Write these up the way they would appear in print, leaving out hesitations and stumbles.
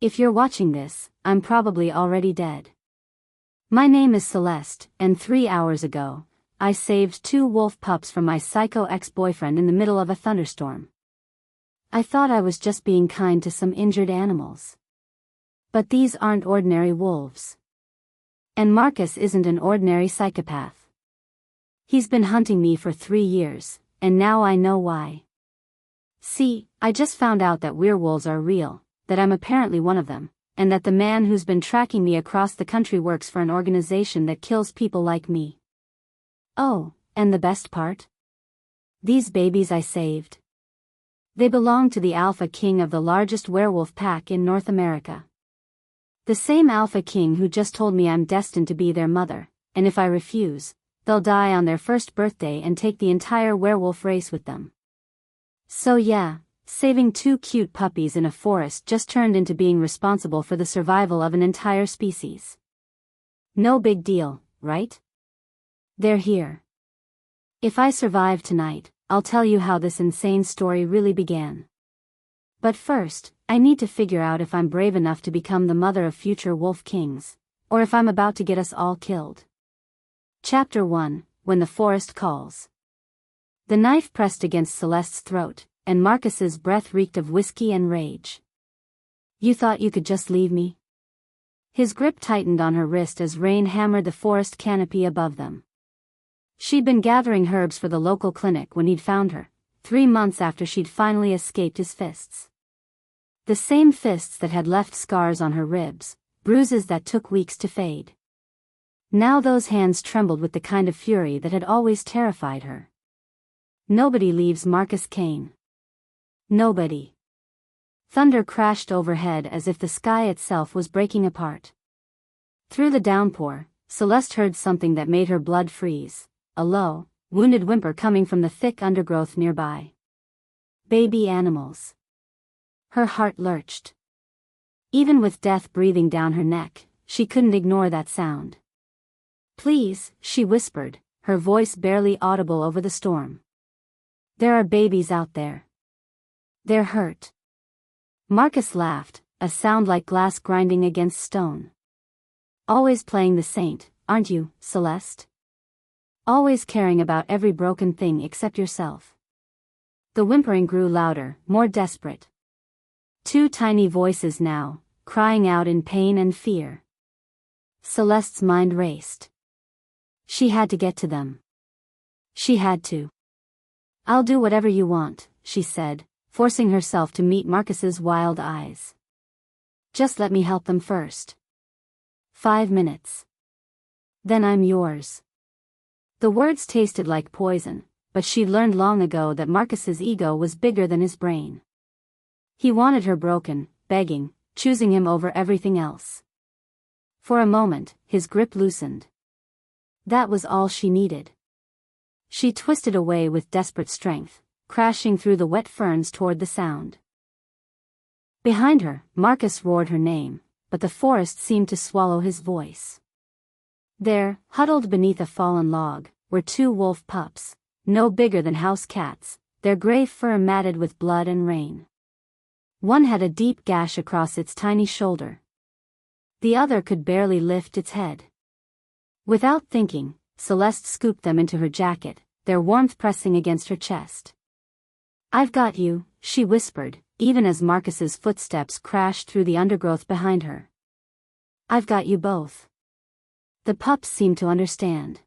If you're watching this, I'm probably already dead. My name is Celeste, and 3 hours ago, I saved 2 wolf pups from my psycho ex-boyfriend in the middle of a thunderstorm. I thought I was just being kind to some injured animals. But these aren't ordinary wolves. And Marcus isn't an ordinary psychopath. He's been hunting me for 3 years, and now I know why. See, I just found out that werewolves are real, that I'm apparently one of them, and that the man who's been tracking me across the country works for an organization that kills people like me. Oh, and the best part? These babies I saved. They belong to the alpha king of the largest werewolf pack in North America. The same alpha king who just told me I'm destined to be their mother, and if I refuse, they'll die on their first birthday and take the entire werewolf race with them. So yeah, saving 2 cute puppies in a forest just turned into being responsible for the survival of an entire species. No big deal, right? They're here. If I survive tonight, I'll tell you how this insane story really began. But first, I need to figure out if I'm brave enough to become the mother of future wolf kings, or if I'm about to get us all killed. Chapter 1, When the Forest Calls. The knife pressed against Celeste's throat, and Marcus's breath reeked of whiskey and rage. You thought you could just leave me? His grip tightened on her wrist as rain hammered the forest canopy above them. She'd been gathering herbs for the local clinic when he'd found her, 3 months after she'd finally escaped his fists. The same fists that had left scars on her ribs, bruises that took weeks to fade. Now those hands trembled with the kind of fury that had always terrified her. Nobody leaves Marcus Kane. Nobody. Thunder crashed overhead as if the sky itself was breaking apart. Through the downpour, Celeste heard something that made her blood freeze, a low, wounded whimper coming from the thick undergrowth nearby. Baby animals. Her heart lurched. Even with death breathing down her neck, she couldn't ignore that sound. Please, she whispered, her voice barely audible over the storm. There are babies out there. They're hurt. Marcus laughed, a sound like glass grinding against stone. Always playing the saint, aren't you, Celeste? Always caring about every broken thing except yourself. The whimpering grew louder, more desperate. 2 tiny voices now, crying out in pain and fear. Celeste's mind raced. She had to get to them. She had to. I'll do whatever you want, she said, forcing herself to meet Marcus's wild eyes. Just let me help them first. 5 minutes. Then I'm yours. The words tasted like poison, but she'd learned long ago that Marcus's ego was bigger than his brain. He wanted her broken, begging, choosing him over everything else. For a moment, his grip loosened. That was all she needed. She twisted away with desperate strength, crashing through the wet ferns toward the sound. Behind her, Marcus roared her name, but the forest seemed to swallow his voice. There, huddled beneath a fallen log, were 2 wolf pups, no bigger than house cats, their gray fur matted with blood and rain. One had a deep gash across its tiny shoulder. The other could barely lift its head. Without thinking, Celeste scooped them into her jacket, their warmth pressing against her chest. I've got you, she whispered, even as Marcus's footsteps crashed through the undergrowth behind her. I've got you both. The pups seemed to understand.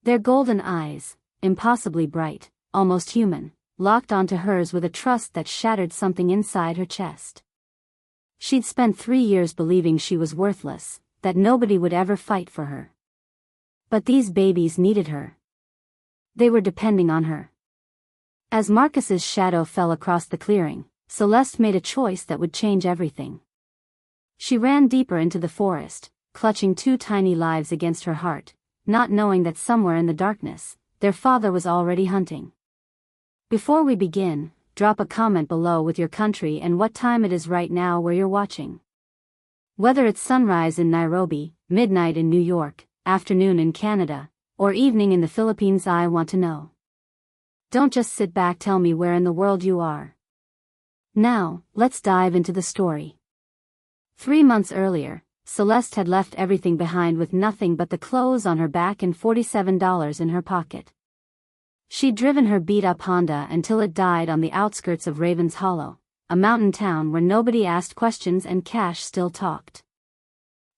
Their golden eyes, impossibly bright, almost human, locked onto hers with a trust that shattered something inside her chest. She'd spent 3 years believing she was worthless, that nobody would ever fight for her. But these babies needed her. They were depending on her. As Marcus's shadow fell across the clearing, Celeste made a choice that would change everything. She ran deeper into the forest, clutching 2 tiny lives against her heart, not knowing that somewhere in the darkness, their father was already hunting. Before we begin, drop a comment below with your country and what time it is right now where you're watching. Whether it's sunrise in Nairobi, midnight in New York, afternoon in Canada, or evening in the Philippines, I want to know. Don't just sit back, tell me where in the world you are. Now, let's dive into the story. 3 months earlier, Celeste had left everything behind with nothing but the clothes on her back and $47 in her pocket. She'd driven her beat-up Honda until it died on the outskirts of Ravens Hollow, a mountain town where nobody asked questions and cash still talked.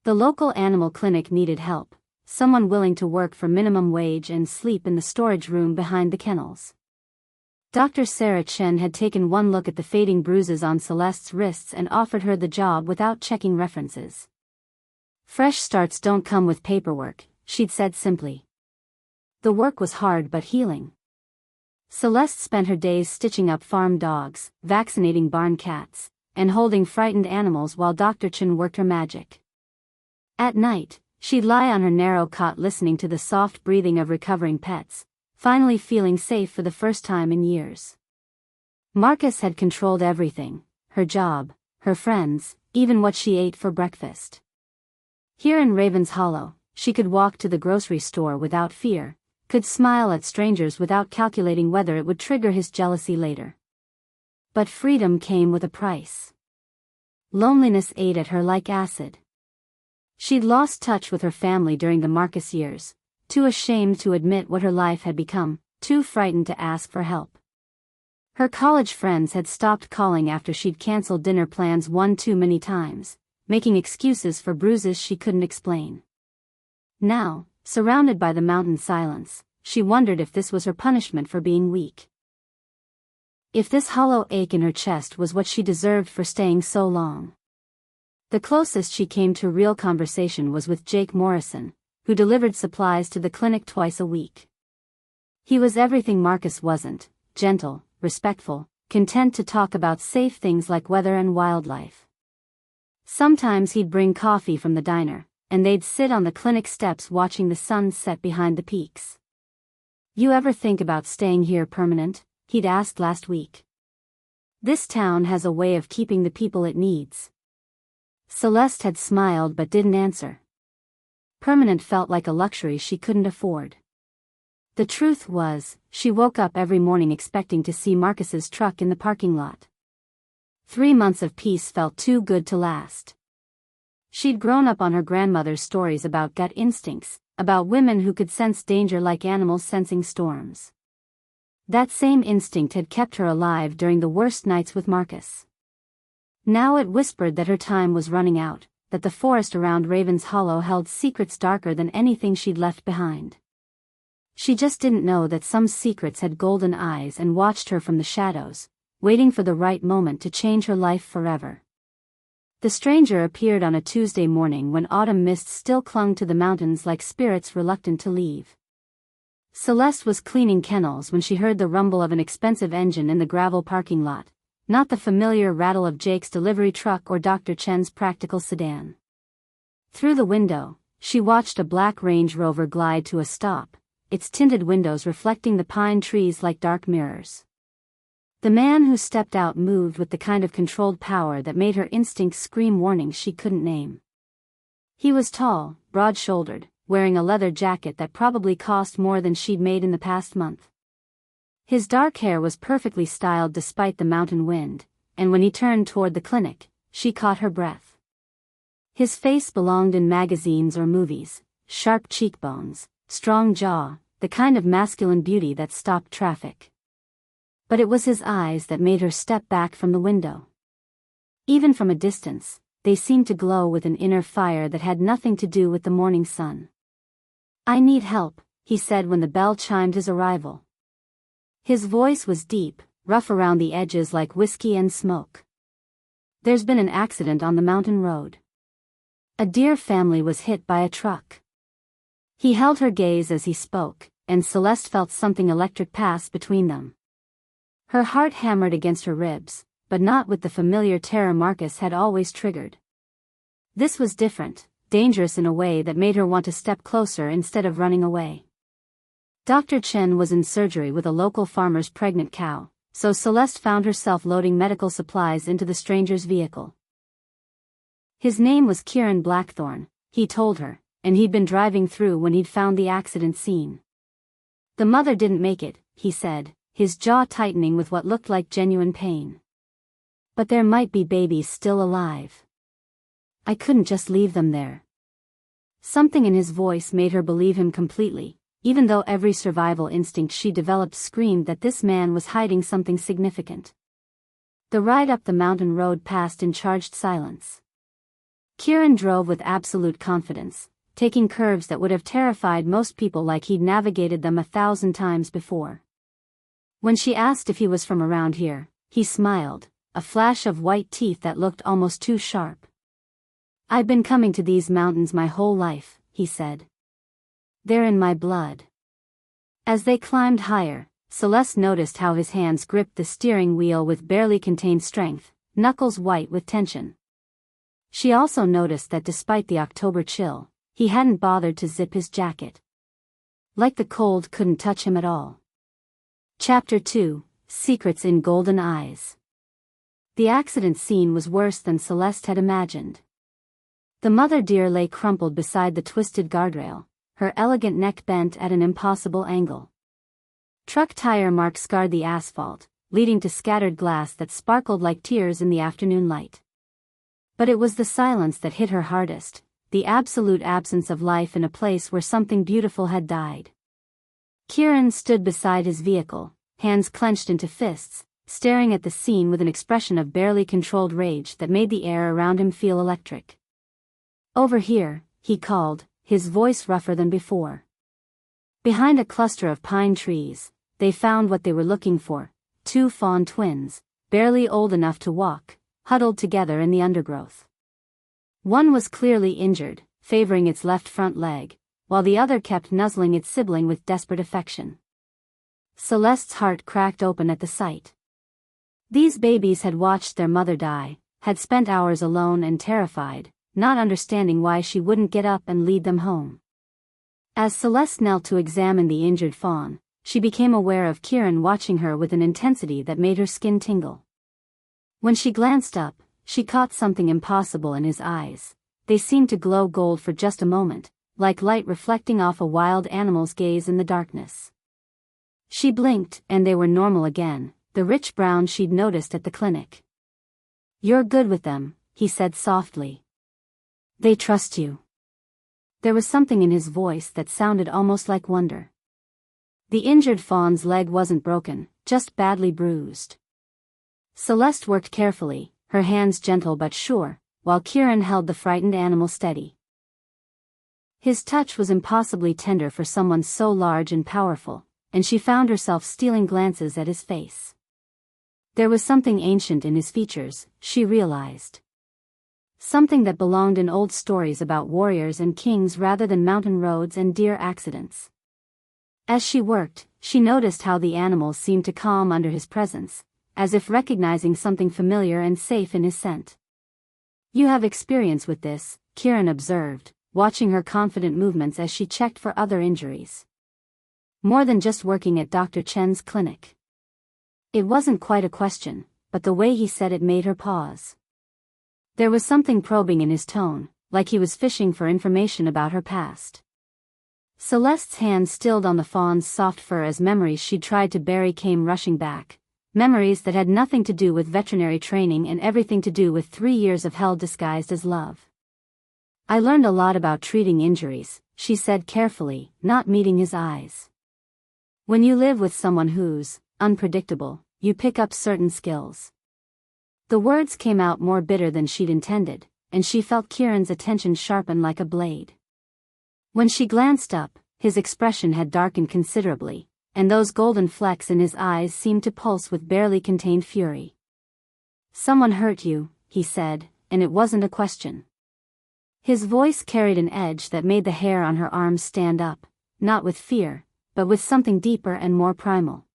The local animal clinic needed help, someone willing to work for minimum wage and sleep in the storage room behind the kennels. Dr. Sarah Chen had taken one look at the fading bruises on Celeste's wrists and offered her the job without checking references. "Fresh starts don't come with paperwork," she'd said simply. The work was hard but healing. Celeste spent her days stitching up farm dogs, vaccinating barn cats, and holding frightened animals while Dr. Chen worked her magic. At night, she'd lie on her narrow cot listening to the soft breathing of recovering pets, finally feeling safe for the first time in years. Marcus had controlled everything: her job, her friends, even what she ate for breakfast. Here in Ravens Hollow, she could walk to the grocery store without fear, could smile at strangers without calculating whether it would trigger his jealousy later. But freedom came with a price. Loneliness ate at her like acid. She'd lost touch with her family during the Marcus years, too ashamed to admit what her life had become, too frightened to ask for help. Her college friends had stopped calling after she'd canceled dinner plans one too many times, making excuses for bruises she couldn't explain. Now, surrounded by the mountain silence, she wondered if this was her punishment for being weak. If this hollow ache in her chest was what she deserved for staying so long. The closest she came to real conversation was with Jake Morrison, who delivered supplies to the clinic twice a week. He was everything Marcus wasn't: gentle, respectful, content to talk about safe things like weather and wildlife. Sometimes he'd bring coffee from the diner, and they'd sit on the clinic steps watching the sun set behind the peaks. "You ever think about staying here permanent?" he'd asked last week. "This town has a way of keeping the people it needs." Celeste had smiled but didn't answer. Permanent felt like a luxury she couldn't afford. The truth was, she woke up every morning expecting to see Marcus's truck in the parking lot. 3 months of peace felt too good to last. She'd grown up on her grandmother's stories about gut instincts, about women who could sense danger like animals sensing storms. That same instinct had kept her alive during the worst nights with Marcus. Now it whispered that her time was running out, that the forest around Ravens Hollow held secrets darker than anything she'd left behind. She just didn't know that some secrets had golden eyes and watched her from the shadows, waiting for the right moment to change her life forever. The stranger appeared on a Tuesday morning when autumn mist still clung to the mountains like spirits reluctant to leave. Celeste was cleaning kennels when she heard the rumble of an expensive engine in the gravel parking lot, not the familiar rattle of Jake's delivery truck or Dr. Chen's practical sedan. Through the window, she watched a black Range Rover glide to a stop, its tinted windows reflecting the pine trees like dark mirrors. The man who stepped out moved with the kind of controlled power that made her instincts scream warnings she couldn't name. He was tall, broad-shouldered, wearing a leather jacket that probably cost more than she'd made in the past month. His dark hair was perfectly styled despite the mountain wind, and when he turned toward the clinic, she caught her breath. His face belonged in magazines or movies: sharp cheekbones, strong jaw, the kind of masculine beauty that stopped traffic. But it was his eyes that made her step back from the window. Even from a distance, they seemed to glow with an inner fire that had nothing to do with the morning sun. "I need help," he said when the bell chimed his arrival. His voice was deep, rough around the edges like whiskey and smoke. "There's been an accident on the mountain road. A deer family was hit by a truck." He held her gaze as he spoke, and Celeste felt something electric pass between them. Her heart hammered against her ribs, but not with the familiar terror Marcus had always triggered. This was different, dangerous in a way that made her want to step closer instead of running away. Dr. Chen was in surgery with a local farmer's pregnant cow, so Celeste found herself loading medical supplies into the stranger's vehicle. His name was Kieran Blackthorne, he told her, and he'd been driving through when he'd found the accident scene. "The mother didn't make it," he said, his jaw tightening with what looked like genuine pain. "But there might be babies still alive." I couldn't just leave them there. Something in his voice made her believe him completely, even though every survival instinct she developed screamed that this man was hiding something significant. The ride up the mountain road passed in charged silence. Kieran drove with absolute confidence, taking curves that would have terrified most people like he'd navigated them 1,000 times before. When she asked if he was from around here, he smiled, a flash of white teeth that looked almost too sharp. I've been coming to these mountains my whole life, he said. They're in my blood. As they climbed higher, Celeste noticed how his hands gripped the steering wheel with barely contained strength, knuckles white with tension. She also noticed that despite the October chill, he hadn't bothered to zip his jacket. Like the cold couldn't touch him at all. Chapter 2, Secrets in Golden Eyes. The accident scene was worse than Celeste had imagined. The mother deer lay crumpled beside the twisted guardrail, her elegant neck bent at an impossible angle. Truck tire marks scarred the asphalt, leading to scattered glass that sparkled like tears in the afternoon light. But it was the silence that hit her hardest, the absolute absence of life in a place where something beautiful had died. Kieran stood beside his vehicle, hands clenched into fists, staring at the scene with an expression of barely controlled rage that made the air around him feel electric. Over here, he called, his voice rougher than before. Behind a cluster of pine trees, they found what they were looking for, two fawn twins, barely old enough to walk, huddled together in the undergrowth. One was clearly injured, favoring its left front leg, while the other kept nuzzling its sibling with desperate affection. Celeste's heart cracked open at the sight. These babies had watched their mother die, had spent hours alone and terrified, not understanding why she wouldn't get up and lead them home. As Celeste knelt to examine the injured fawn, she became aware of Kieran watching her with an intensity that made her skin tingle. When she glanced up, she caught something impossible in his eyes. They seemed to glow gold for just a moment, like light reflecting off a wild animal's gaze in the darkness. She blinked, and they were normal again, the rich brown she'd noticed at the clinic. "You're good with them," he said softly. "They trust you." There was something in his voice that sounded almost like wonder. The injured fawn's leg wasn't broken, just badly bruised. Celeste worked carefully, her hands gentle but sure, while Kieran held the frightened animal steady. His touch was impossibly tender for someone so large and powerful, and she found herself stealing glances at his face. There was something ancient in his features, she realized. Something that belonged in old stories about warriors and kings rather than mountain roads and deer accidents. As she worked, she noticed how the animal seemed to calm under his presence, as if recognizing something familiar and safe in his scent. "You have experience with this," Kieran observed, watching her confident movements as she checked for other injuries. "More than just working at Dr. Chen's clinic." It wasn't quite a question, but the way he said it made her pause. There was something probing in his tone, like he was fishing for information about her past. Celeste's hand stilled on the fawn's soft fur as memories she'd tried to bury came rushing back, memories that had nothing to do with veterinary training and everything to do with 3 years of hell disguised as love. "I learned a lot about treating injuries," she said carefully, not meeting his eyes. "When you live with someone who's unpredictable, you pick up certain skills." The words came out more bitter than she'd intended, and she felt Kieran's attention sharpen like a blade. When she glanced up, his expression had darkened considerably, and those golden flecks in his eyes seemed to pulse with barely contained fury. "Someone hurt you," he said, and it wasn't a question. His voice carried an edge that made the hair on her arms stand up, not with fear, but with something deeper and more primal.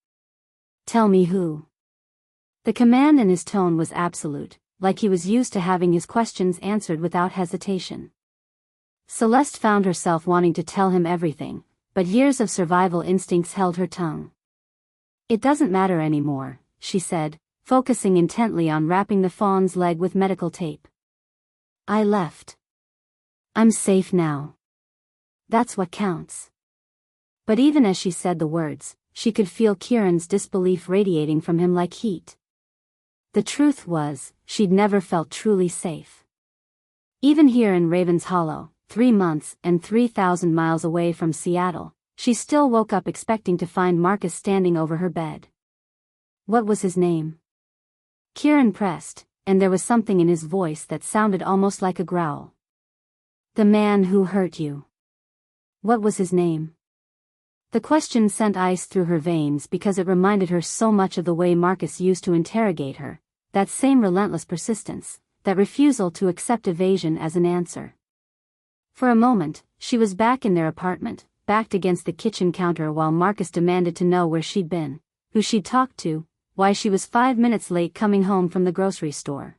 "Tell me who." The command in his tone was absolute, like he was used to having his questions answered without hesitation. Celeste found herself wanting to tell him everything, but years of survival instincts held her tongue. "It doesn't matter anymore," she said, focusing intently on wrapping the fawn's leg with medical tape. "I left. I'm safe now. That's what counts." But even as she said the words, she could feel Kieran's disbelief radiating from him like heat. The truth was, she'd never felt truly safe. Even here in Ravens Hollow, 3 months and 3,000 miles away from Seattle, she still woke up expecting to find Marcus standing over her bed. What was his name? Kieran pressed, and there was something in his voice that sounded almost like a growl. The man who hurt you. What was his name? The question sent ice through her veins because it reminded her so much of the way Marcus used to interrogate her, that same relentless persistence, that refusal to accept evasion as an answer. For a moment, she was back in their apartment, backed against the kitchen counter while Marcus demanded to know where she'd been, who she'd talked to, why she was 5 minutes late coming home from the grocery store.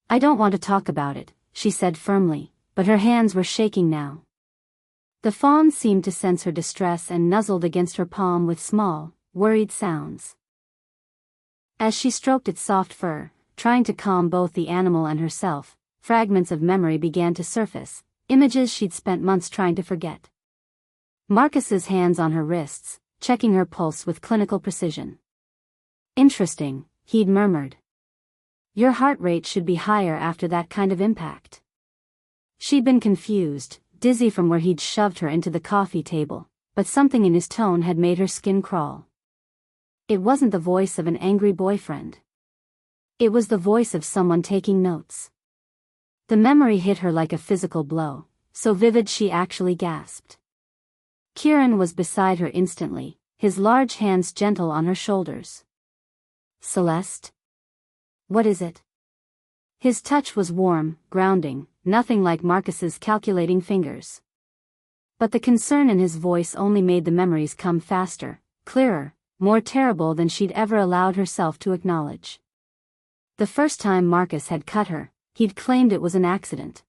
I don't want to talk about it, she said firmly, but her hands were shaking now. The fawn seemed to sense her distress and nuzzled against her palm with small, worried sounds. As she stroked its soft fur, trying to calm both the animal and herself, fragments of memory began to surface, images she'd spent months trying to forget. Marcus's hands on her wrists, checking her pulse with clinical precision. Interesting, he'd murmured. Your heart rate should be higher after that kind of impact. She'd been confused, dizzy from where he'd shoved her into the coffee table, but something in his tone had made her skin crawl. It wasn't the voice of an angry boyfriend. It was the voice of someone taking notes. The memory hit her like a physical blow, so vivid she actually gasped. Kieran was beside her instantly, his large hands gentle on her shoulders. Celeste? What is it? His touch was warm, grounding, nothing like Marcus's calculating fingers. But the concern in his voice only made the memories come faster, clearer, more terrible than she'd ever allowed herself to acknowledge. The first time Marcus had cut her, he'd claimed it was an accident.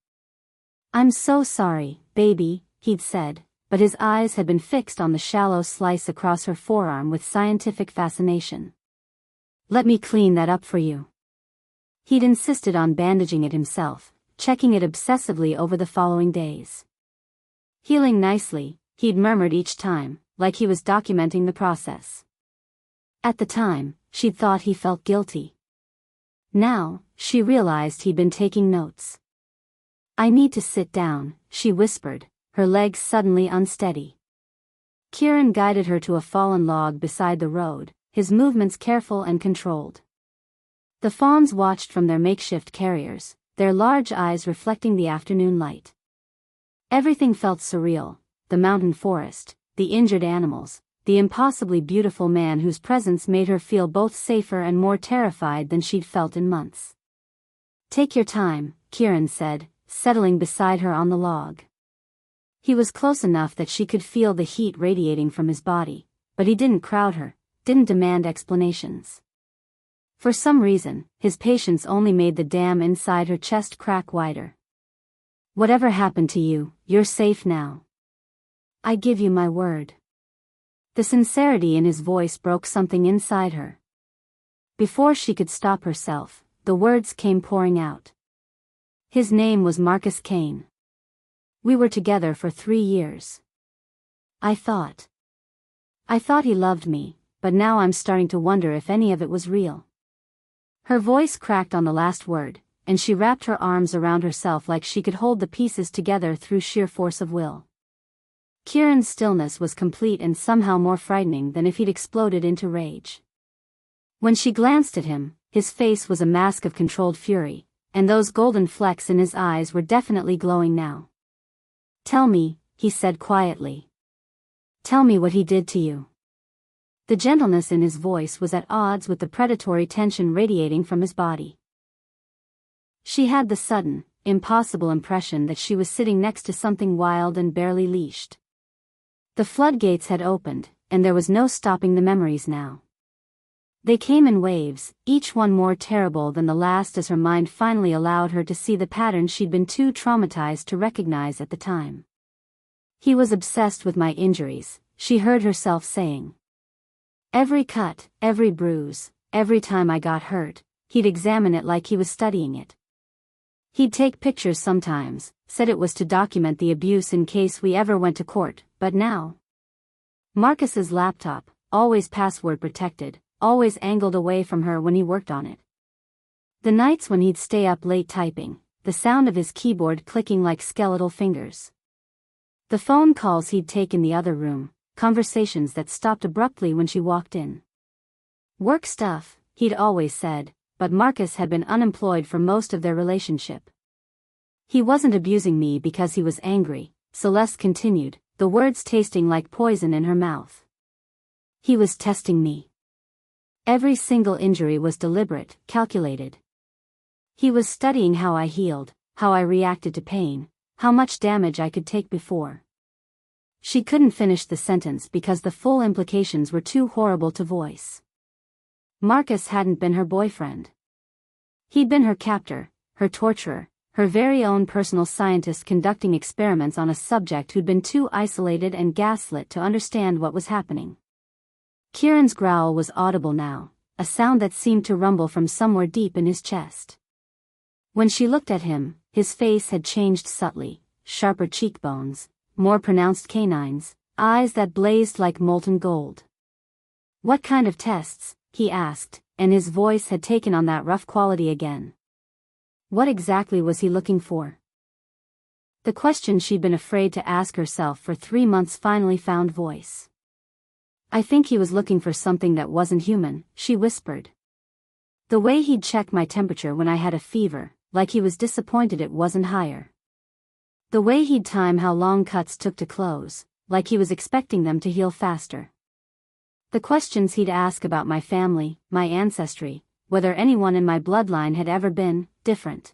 I'm so sorry, baby, he'd said, but his eyes had been fixed on the shallow slice across her forearm with scientific fascination. Let me clean that up for you. He'd insisted on bandaging it himself, checking it obsessively over the following days. Healing nicely, he'd murmured each time, like he was documenting the process. At the time, she'd thought he felt guilty. Now, she realized he'd been taking notes. I need to sit down, she whispered, her legs suddenly unsteady. Kieran guided her to a fallen log beside the road, his movements careful and controlled. The fawns watched from their makeshift carriers, their large eyes reflecting the afternoon light. Everything felt surreal, the mountain forest, the injured animals, the impossibly beautiful man whose presence made her feel both safer and more terrified than she'd felt in months. Take your time, Kieran said, settling beside her on the log. He was close enough that she could feel the heat radiating from his body, but he didn't crowd her, didn't demand explanations. For some reason, his patience only made the dam inside her chest crack wider. Whatever happened to you, you're safe now. I give you my word. The sincerity in his voice broke something inside her. Before she could stop herself, the words came pouring out. His name was Marcus Kane. We were together for 3 years. I thought he loved me, but now I'm starting to wonder if any of it was real. Her voice cracked on the last word, and she wrapped her arms around herself like she could hold the pieces together through sheer force of will. Kieran's stillness was complete and somehow more frightening than if he'd exploded into rage. When she glanced at him, his face was a mask of controlled fury, and those golden flecks in his eyes were definitely glowing now. Tell me, he said quietly. Tell me what he did to you. The gentleness in his voice was at odds with the predatory tension radiating from his body. She had the sudden, impossible impression that she was sitting next to something wild and barely leashed. The floodgates had opened, and there was no stopping the memories now. They came in waves, each one more terrible than the last as her mind finally allowed her to see the pattern she'd been too traumatized to recognize at the time. He was obsessed with my injuries, she heard herself saying. Every cut, every bruise, every time I got hurt, he'd examine it like he was studying it. He'd take pictures sometimes, said it was to document the abuse in case we ever went to court, but now. Marcus's laptop, always password protected, always angled away from her when he worked on it. The nights when he'd stay up late typing, the sound of his keyboard clicking like skeletal fingers. The phone calls he'd take in the other room, conversations that stopped abruptly when she walked in. Work stuff, he'd always said, but Marcus had been unemployed for most of their relationship. He wasn't abusing me because he was angry, Celeste continued, the words tasting like poison in her mouth. He was testing me. Every single injury was deliberate, calculated. He was studying how I healed, how I reacted to pain, how much damage I could take before. She couldn't finish the sentence because the full implications were too horrible to voice. Marcus hadn't been her boyfriend. He'd been her captor, her torturer, her very own personal scientist conducting experiments on a subject who'd been too isolated and gaslit to understand what was happening. Kieran's growl was audible now, a sound that seemed to rumble from somewhere deep in his chest. When she looked at him, his face had changed subtly, sharper cheekbones, more pronounced canines, eyes that blazed like molten gold. "What kind of tests?" he asked, and his voice had taken on that rough quality again. What exactly was he looking for? The question she'd been afraid to ask herself for 3 months finally found voice. "I think he was looking for something that wasn't human," she whispered. "The way he'd check my temperature when I had a fever, like he was disappointed it wasn't higher. The way he'd time how long cuts took to close, like he was expecting them to heal faster. The questions he'd ask about my family, my ancestry, whether anyone in my bloodline had ever been different.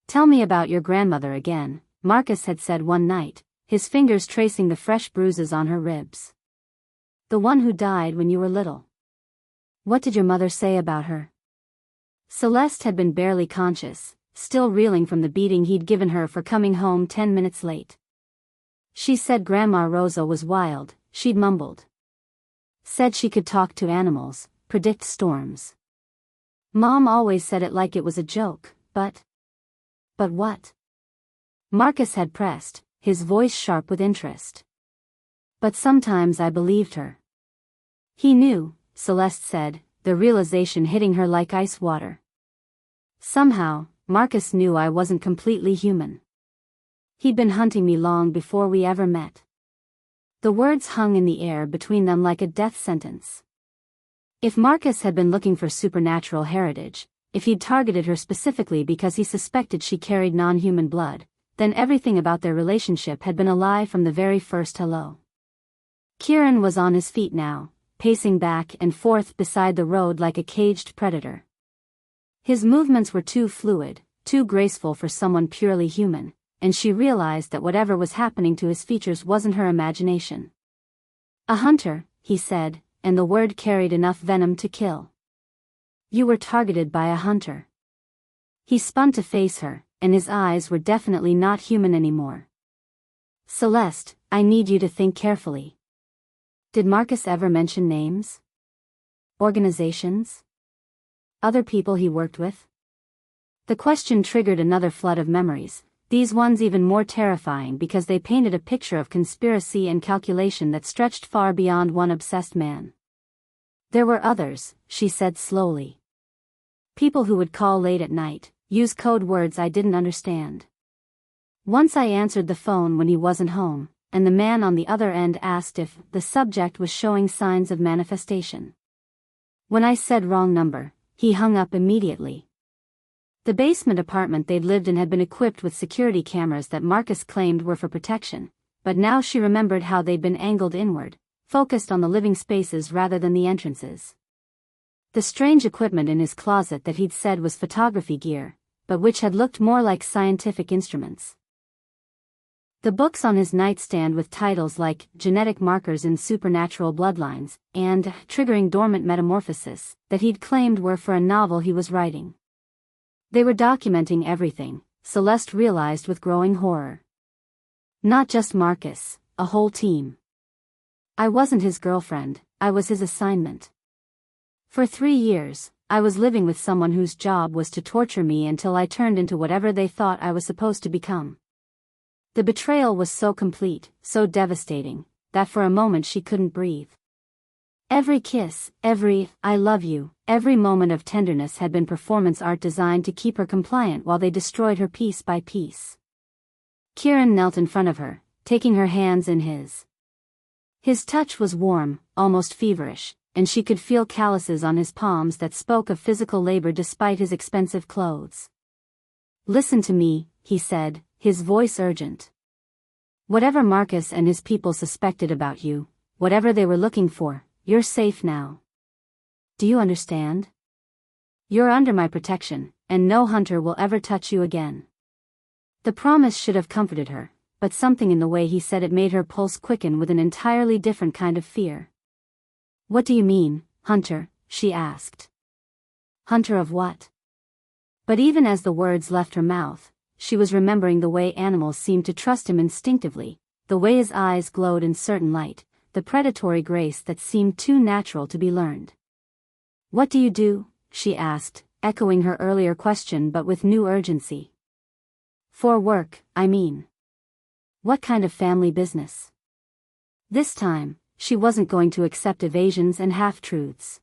"Tell me about your grandmother again," Marcus had said one night, his fingers tracing the fresh bruises on her ribs. "The one who died when you were little. What did your mother say about her?" Celeste had been barely conscious, still reeling from the beating he'd given her for coming home 10 minutes late. "She said Grandma Rosa was wild," she'd mumbled. "Said she could talk to animals, predict storms. Mom always said it like it was a joke, but..." "But what?" Marcus had pressed, his voice sharp with interest. "But sometimes I believed her." He knew, Celeste said, the realization hitting her like ice water. "Somehow, Marcus knew I wasn't completely human. He'd been hunting me long before we ever met." The words hung in the air between them like a death sentence. If Marcus had been looking for supernatural heritage, if he'd targeted her specifically because he suspected she carried non-human blood, then everything about their relationship had been a lie from the very first hello. Kieran was on his feet now, pacing back and forth beside the road like a caged predator. His movements were too fluid, too graceful for someone purely human, and she realized that whatever was happening to his features wasn't her imagination. "A hunter," he said, and the word carried enough venom to kill. "You were targeted by a hunter." He spun to face her, and his eyes were definitely not human anymore. "Celeste, I need you to think carefully. Did Marcus ever mention names? Organizations? Other people he worked with?" The question triggered another flood of memories, these ones even more terrifying because they painted a picture of conspiracy and calculation that stretched far beyond one obsessed man. "There were others," she said slowly. "People who would call late at night, use code words I didn't understand. Once I answered the phone when he wasn't home, and the man on the other end asked if the subject was showing signs of manifestation. When I said wrong number, he hung up immediately. The basement apartment they'd lived in had been equipped with security cameras that Marcus claimed were for protection, but now she remembered how they'd been angled inward, focused on the living spaces rather than the entrances. The strange equipment in his closet that he'd said was photography gear, but which had looked more like scientific instruments. The books on his nightstand with titles like Genetic Markers in Supernatural Bloodlines and Triggering Dormant Metamorphosis that he'd claimed were for a novel he was writing. They were documenting everything, Celeste realized with growing horror. Not just Marcus, a whole team. I wasn't his girlfriend, I was his assignment. For 3 years, I was living with someone whose job was to torture me until I turned into whatever they thought I was supposed to become. The betrayal was so complete, so devastating, that for a moment she couldn't breathe. Every kiss, every "I love you," every moment of tenderness had been performance art designed to keep her compliant while they destroyed her piece by piece. Kieran knelt in front of her, taking her hands in his. His touch was warm, almost feverish, and she could feel calluses on his palms that spoke of physical labor despite his expensive clothes. "Listen to me," he said, his voice urgent. "Whatever Marcus and his people suspected about you, whatever they were looking for, you're safe now. Do you understand? You're under my protection, and no hunter will ever touch you again." The promise should have comforted her, but something in the way he said it made her pulse quicken with an entirely different kind of fear. "What do you mean, hunter?" she asked. "Hunter of what?" But even as the words left her mouth, she was remembering the way animals seemed to trust him instinctively, the way his eyes glowed in certain light, the predatory grace that seemed too natural to be learned. "What do you do?" she asked, echoing her earlier question but with new urgency. "For work, I mean. What kind of family business?" This time, she wasn't going to accept evasions and half-truths.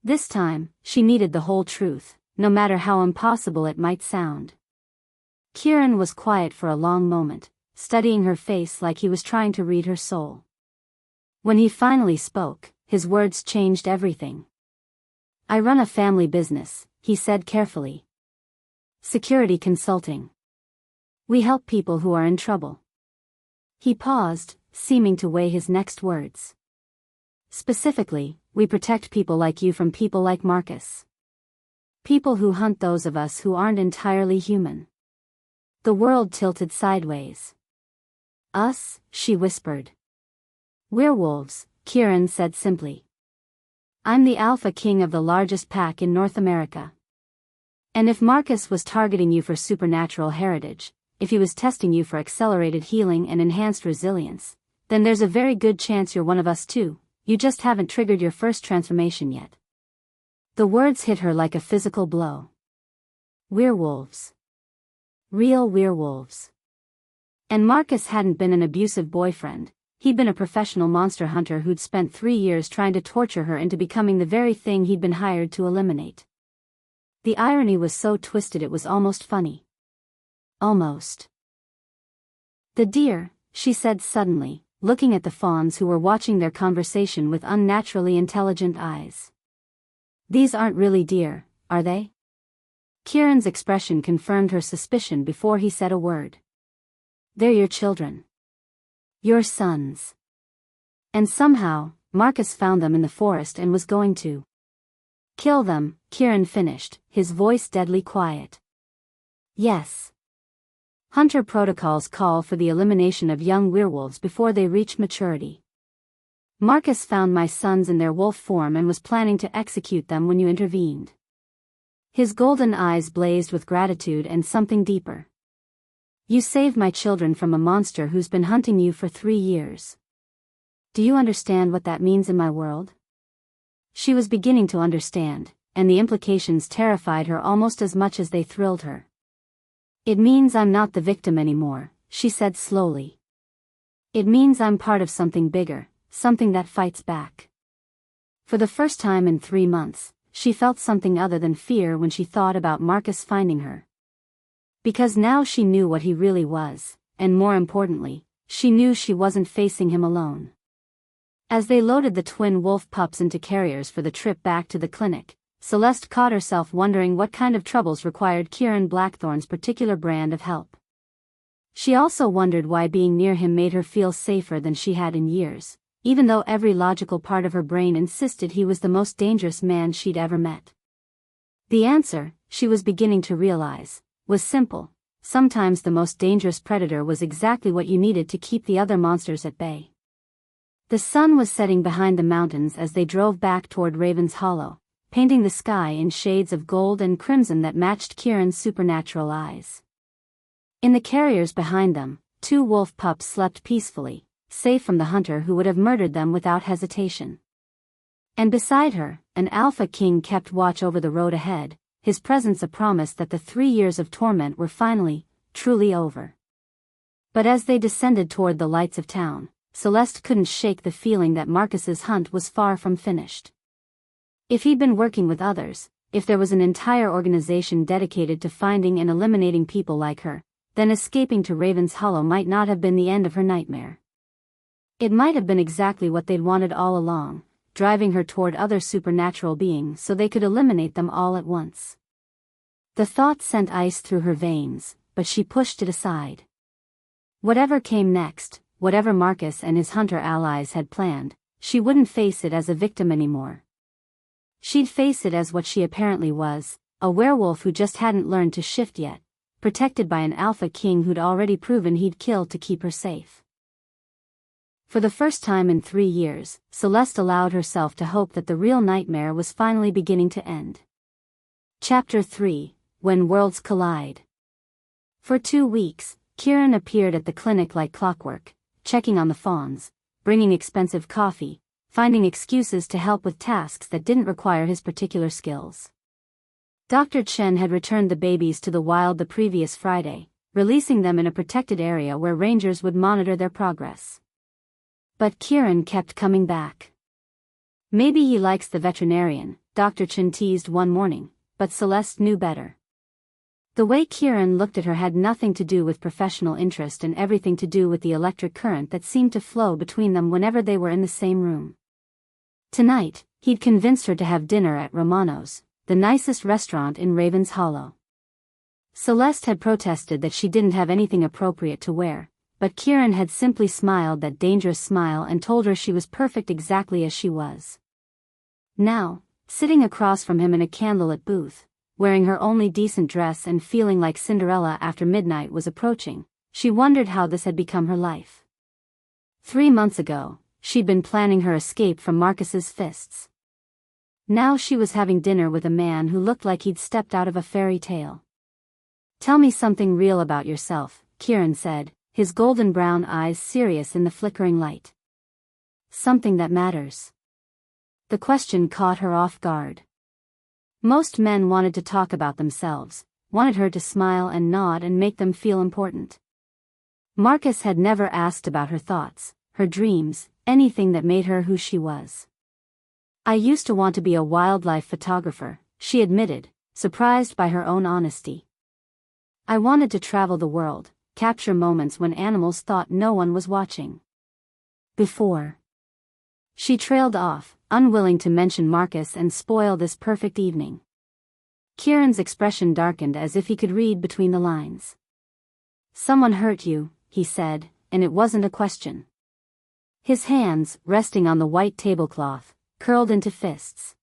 This time, she needed the whole truth, no matter how impossible it might sound. Kieran was quiet for a long moment, studying her face like he was trying to read her soul. When he finally spoke, his words changed everything. "I run a family business," he said carefully. "Security consulting. We help people who are in trouble." He paused, seeming to weigh his next words. "Specifically, we protect people like you from people like Marcus. People who hunt those of us who aren't entirely human." The world tilted sideways. "Us?" she whispered. "Werewolves," Kieran said simply. "I'm the alpha king of the largest pack in North America. And if Marcus was targeting you for supernatural heritage, if he was testing you for accelerated healing and enhanced resilience, then there's a very good chance you're one of us too, you just haven't triggered your first transformation yet." The words hit her like a physical blow. Werewolves. Real werewolves. And Marcus hadn't been an abusive boyfriend. He'd been a professional monster hunter who'd spent 3 years trying to torture her into becoming the very thing he'd been hired to eliminate. The irony was so twisted it was almost funny. Almost. "The deer," she said suddenly, looking at the fawns who were watching their conversation with unnaturally intelligent eyes. "These aren't really deer, are they?" Kieran's expression confirmed her suspicion before he said a word. "They're your children. Your sons. And somehow, Marcus found them in the forest and was going to kill them," Kieran finished, his voice deadly quiet. "Yes. Hunter protocols call for the elimination of young werewolves before they reach maturity. Marcus found my sons in their wolf form and was planning to execute them when you intervened." His golden eyes blazed with gratitude and something deeper. "You saved my children from a monster who's been hunting you for 3 years. Do you understand what that means in my world?" She was beginning to understand, and the implications terrified her almost as much as they thrilled her. "It means I'm not the victim anymore," she said slowly. "It means I'm part of something bigger, something that fights back." For the first time in 3 months, she felt something other than fear when she thought about Marcus finding her. Because now she knew what he really was, and more importantly, she knew she wasn't facing him alone. As they loaded the twin wolf pups into carriers for the trip back to the clinic, Celeste caught herself wondering what kind of troubles required Kieran Blackthorn's particular brand of help. She also wondered why being near him made her feel safer than she had in years, even though every logical part of her brain insisted he was the most dangerous man she'd ever met. The answer, she was beginning to realize, was simple. Sometimes the most dangerous predator was exactly what you needed to keep the other monsters at bay. The sun was setting behind the mountains as they drove back toward Raven's Hollow, painting the sky in shades of gold and crimson that matched Kieran's supernatural eyes. In the carriers behind them, 2 wolf pups slept peacefully, safe from the hunter who would have murdered them without hesitation. And beside her, an alpha king kept watch over the road ahead, his presence a promise that the 3 years of torment were finally, truly over. But as they descended toward the lights of town, Celeste couldn't shake the feeling that Marcus's hunt was far from finished. If he'd been working with others, if there was an entire organization dedicated to finding and eliminating people like her, then escaping to Raven's Hollow might not have been the end of her nightmare. It might have been exactly what they'd wanted all along, driving her toward other supernatural beings so they could eliminate them all at once. The thought sent ice through her veins, but she pushed it aside. Whatever came next, whatever Marcus and his hunter allies had planned, she wouldn't face it as a victim anymore. She'd face it as what she apparently was, a werewolf who just hadn't learned to shift yet, protected by an alpha king who'd already proven he'd kill to keep her safe. For the first time in 3 years, Celeste allowed herself to hope that the real nightmare was finally beginning to end. Chapter 3: When Worlds Collide. For 2 weeks, Kieran appeared at the clinic like clockwork, checking on the fawns, bringing expensive coffee, finding excuses to help with tasks that didn't require his particular skills. Dr. Chen had returned the babies to the wild the previous Friday, releasing them in a protected area where rangers would monitor their progress. But Kieran kept coming back. Maybe he likes the veterinarian, Dr. Chen teased one morning, but Celeste knew better. The way Kieran looked at her had nothing to do with professional interest and everything to do with the electric current that seemed to flow between them whenever they were in the same room. Tonight, he'd convinced her to have dinner at Romano's, the nicest restaurant in Raven's Hollow. Celeste had protested that she didn't have anything appropriate to wear, but Kieran had simply smiled that dangerous smile and told her she was perfect exactly as she was. Now, sitting across from him in a candlelit booth, wearing her only decent dress and feeling like Cinderella after midnight was approaching, she wondered how this had become her life. 3 months ago, she'd been planning her escape from Marcus's fists. Now she was having dinner with a man who looked like he'd stepped out of a fairy tale. "Tell me something real about yourself," Kieran said, his golden brown eyes serious in the flickering light. "Something that matters." The question caught her off guard. Most men wanted to talk about themselves, wanted her to smile and nod and make them feel important. Marcus had never asked about her thoughts, her dreams, anything that made her who she was. "I used to want to be a wildlife photographer," she admitted, surprised by her own honesty. "I wanted to travel the world, capture moments when animals thought no one was watching." Before. She trailed off, unwilling to mention Marcus and spoil this perfect evening. Kieran's expression darkened as if he could read between the lines. "Someone hurt you," he said, and it wasn't a question. His hands, resting on the white tablecloth, curled into fists.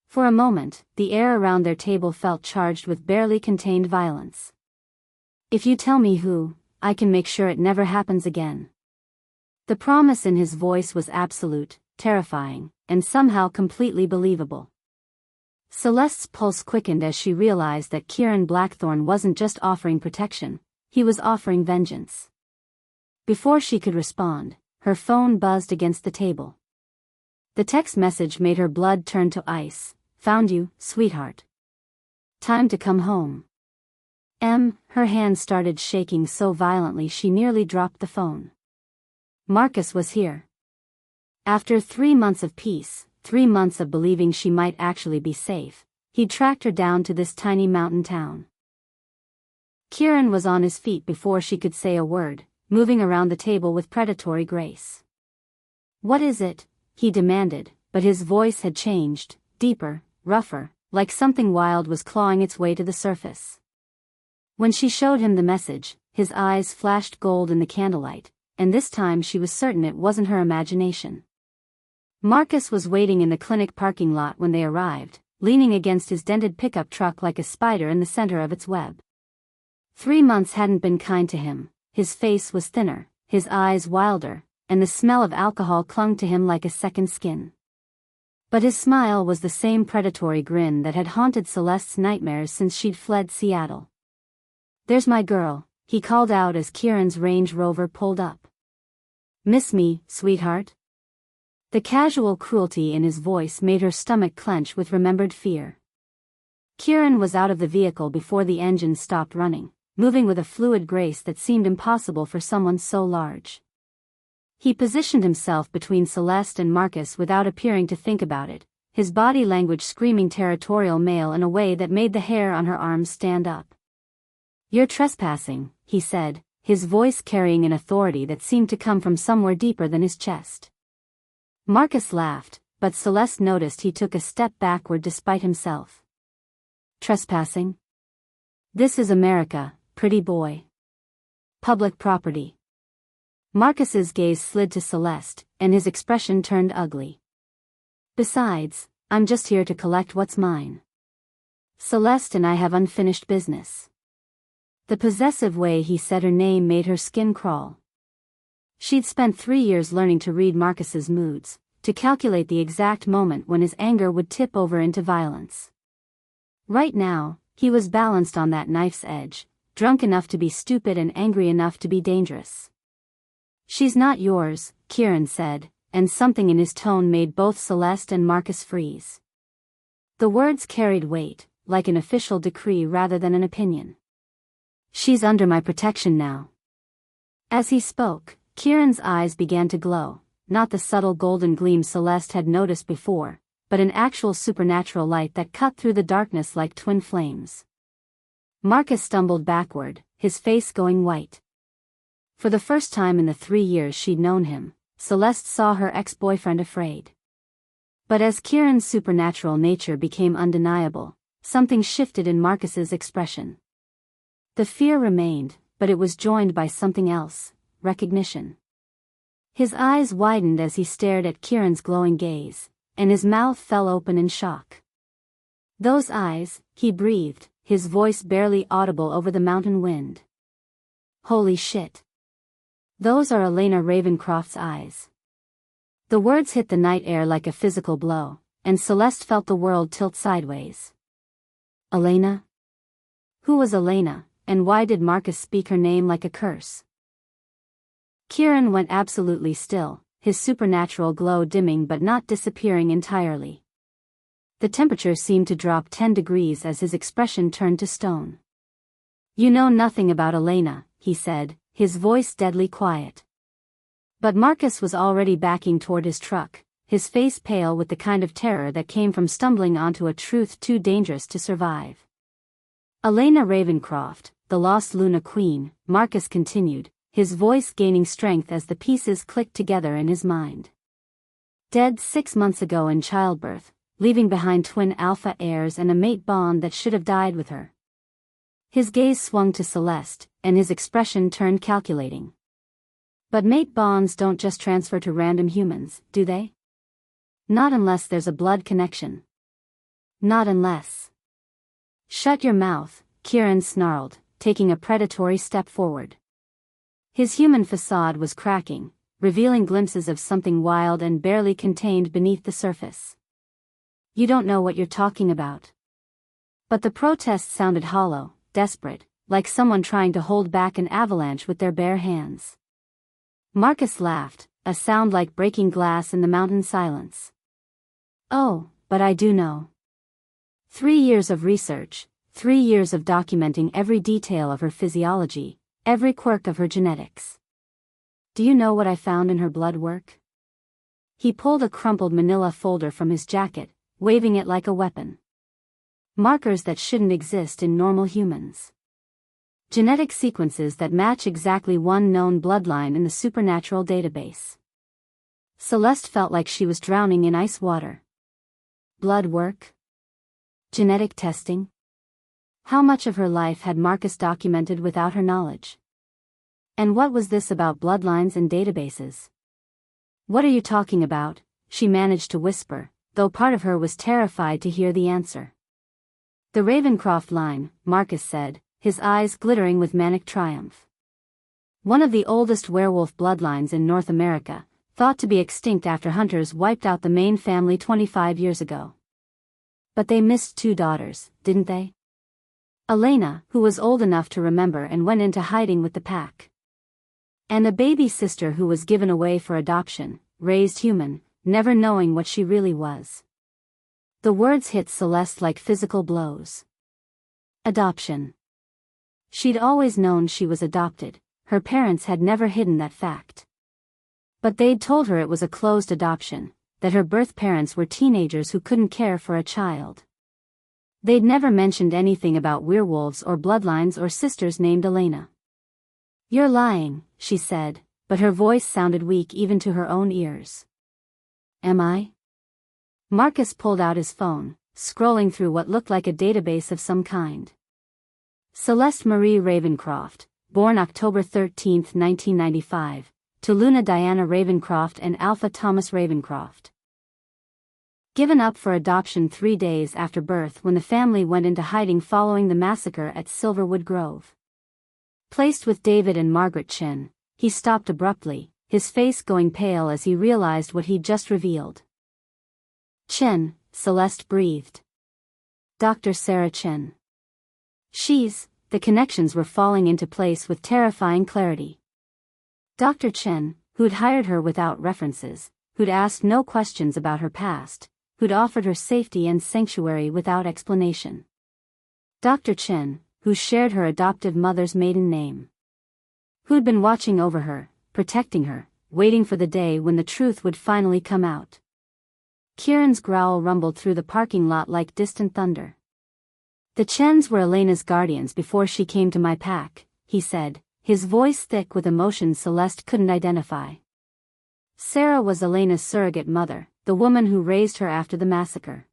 For a moment, the air around their table felt charged with barely contained violence. "If you tell me who, I can make sure it never happens again." The promise in his voice was absolute, terrifying, and somehow completely believable. Celeste's pulse quickened as she realized that Kieran Blackthorne wasn't just offering protection, he was offering vengeance. Before she could respond, her phone buzzed against the table. The text message made her blood turn to ice. "Found you, sweetheart. Time to come home." Her hand started shaking so violently she nearly dropped the phone. Marcus was here. After 3 months of peace, 3 months of believing she might actually be safe, he'd tracked her down to this tiny mountain town. Kieran was on his feet before she could say a word, moving around the table with predatory grace. "What is it?" he demanded, but his voice had changed, deeper, rougher, like something wild was clawing its way to the surface. When she showed him the message, his eyes flashed gold in the candlelight, and this time she was certain it wasn't her imagination. Marcus was waiting in the clinic parking lot when they arrived, leaning against his dented pickup truck like a spider in the center of its web. 3 months hadn't been kind to him, his face was thinner, his eyes wilder, and the smell of alcohol clung to him like a second skin. But his smile was the same predatory grin that had haunted Celeste's nightmares since she'd fled Seattle. "There's my girl," he called out as Kieran's Range Rover pulled up. "Miss me, sweetheart?" The casual cruelty in his voice made her stomach clench with remembered fear. Kieran was out of the vehicle before the engine stopped running, moving with a fluid grace that seemed impossible for someone so large. He positioned himself between Celeste and Marcus without appearing to think about it, his body language screaming territorial male in a way that made the hair on her arms stand up. "You're trespassing," he said, his voice carrying an authority that seemed to come from somewhere deeper than his chest. Marcus laughed, but Celeste noticed he took a step backward despite himself. "Trespassing? This is America, pretty boy. Public property." Marcus's gaze slid to Celeste, and his expression turned ugly. "Besides, I'm just here to collect what's mine. Celeste and I have unfinished business." The possessive way he said her name made her skin crawl. She'd spent 3 years learning to read Marcus's moods, to calculate the exact moment when his anger would tip over into violence. Right now, he was balanced on that knife's edge, drunk enough to be stupid and angry enough to be dangerous. "She's not yours," Kieran said, and something in his tone made both Celeste and Marcus freeze. The words carried weight, like an official decree rather than an opinion. "She's under my protection now." As he spoke, Kieran's eyes began to glow, not the subtle golden gleam Celeste had noticed before, but an actual supernatural light that cut through the darkness like twin flames. Marcus stumbled backward, his face going white. For the first time in the 3 years she'd known him, Celeste saw her ex-boyfriend afraid. But as Kieran's supernatural nature became undeniable, something shifted in Marcus's expression. The fear remained, but it was joined by something else, recognition. His eyes widened as he stared at Kieran's glowing gaze, and his mouth fell open in shock. "Those eyes," he breathed, his voice barely audible over the mountain wind. "Holy shit. Those are Elena Ravencroft's eyes." The words hit the night air like a physical blow, and Celeste felt the world tilt sideways. Elena? Who was Elena, and why did Marcus speak her name like a curse? Kieran went absolutely still, his supernatural glow dimming but not disappearing entirely. The temperature seemed to drop 10 degrees as his expression turned to stone. "You know nothing about Elena," he said, his voice deadly quiet. But Marcus was already backing toward his truck, his face pale with the kind of terror that came from stumbling onto a truth too dangerous to survive. "Elena Ravencroft, the lost Luna Queen," Marcus continued, his voice gaining strength as the pieces clicked together in his mind. "Dead 6 months ago in childbirth, leaving behind twin alpha heirs and a mate bond that should have died with her." His gaze swung to Celeste, and his expression turned calculating. "But mate bonds don't just transfer to random humans, do they? Not unless there's a blood connection. Not unless." "Shut your mouth," Kieran snarled, taking a predatory step forward. His human facade was cracking, revealing glimpses of something wild and barely contained beneath the surface. "You don't know what you're talking about." But the protest sounded hollow, desperate, like someone trying to hold back an avalanche with their bare hands. Marcus laughed, a sound like breaking glass in the mountain silence. "Oh, but I do know. 3 years of research, 3 years of documenting every detail of her physiology, every quirk of her genetics. Do you know what I found in her blood work?" He pulled a crumpled manila folder from his jacket, waving it like a weapon. "Markers that shouldn't exist in normal humans. Genetic sequences that match exactly one known bloodline in the supernatural database." Celeste felt like she was drowning in ice water. Blood work? Genetic testing? How much of her life had Marcus documented without her knowledge? And what was this about bloodlines and databases? "What are you talking about?" she managed to whisper, though part of her was terrified to hear the answer. "The Ravencroft line," Marcus said, his eyes glittering with manic triumph. "One of the oldest werewolf bloodlines in North America, thought to be extinct after hunters wiped out the main family 25 years ago. But they missed 2 daughters, didn't they? Elena, who was old enough to remember and went into hiding with the pack. And a baby sister who was given away for adoption, raised human, never knowing what she really was." The words hit Celeste like physical blows. Adoption. She'd always known she was adopted, her parents had never hidden that fact. But they'd told her it was a closed adoption, that her birth parents were teenagers who couldn't care for a child. They'd never mentioned anything about werewolves or bloodlines or sisters named Elena. "You're lying," she said, but her voice sounded weak even to her own ears. "Am I?" Marcus pulled out his phone, scrolling through what looked like a database of some kind. Celeste Marie Ravencroft, born October 13, 1995, to Luna Diana Ravencroft and Alpha Thomas Ravencroft. Given up for adoption 3 days after birth when the family went into hiding following the massacre at Silverwood Grove. Placed with David and Margaret Chen, he stopped abruptly, his face going pale as he realized what he'd just revealed. "Chen," Celeste breathed. "Dr. Sarah Chen." The connections were falling into place with terrifying clarity. Dr. Chen, who'd hired her without references, who'd asked no questions about her past, who'd offered her safety and sanctuary without explanation. Dr. Chen, who shared her adoptive mother's maiden name. Who'd been watching over her, protecting her, waiting for the day when the truth would finally come out. Kieran's growl rumbled through the parking lot like distant thunder. "The Chens were Elena's guardians before she came to my pack," he said, his voice thick with emotion Celeste couldn't identify. "Sarah was Elena's surrogate mother, the woman who raised her after the massacre.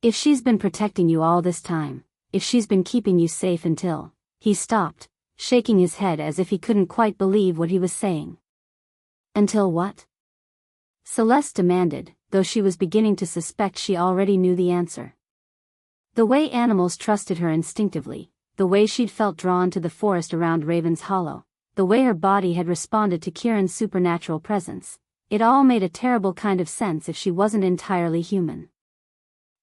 If she's been protecting you all this time, if she's been keeping you safe until..." He stopped, shaking his head as if he couldn't quite believe what he was saying. "Until what?" Celeste demanded, though she was beginning to suspect she already knew the answer. The way animals trusted her instinctively, the way she'd felt drawn to the forest around Raven's Hollow, the way her body had responded to Kieran's supernatural presence, it all made a terrible kind of sense if she wasn't entirely human.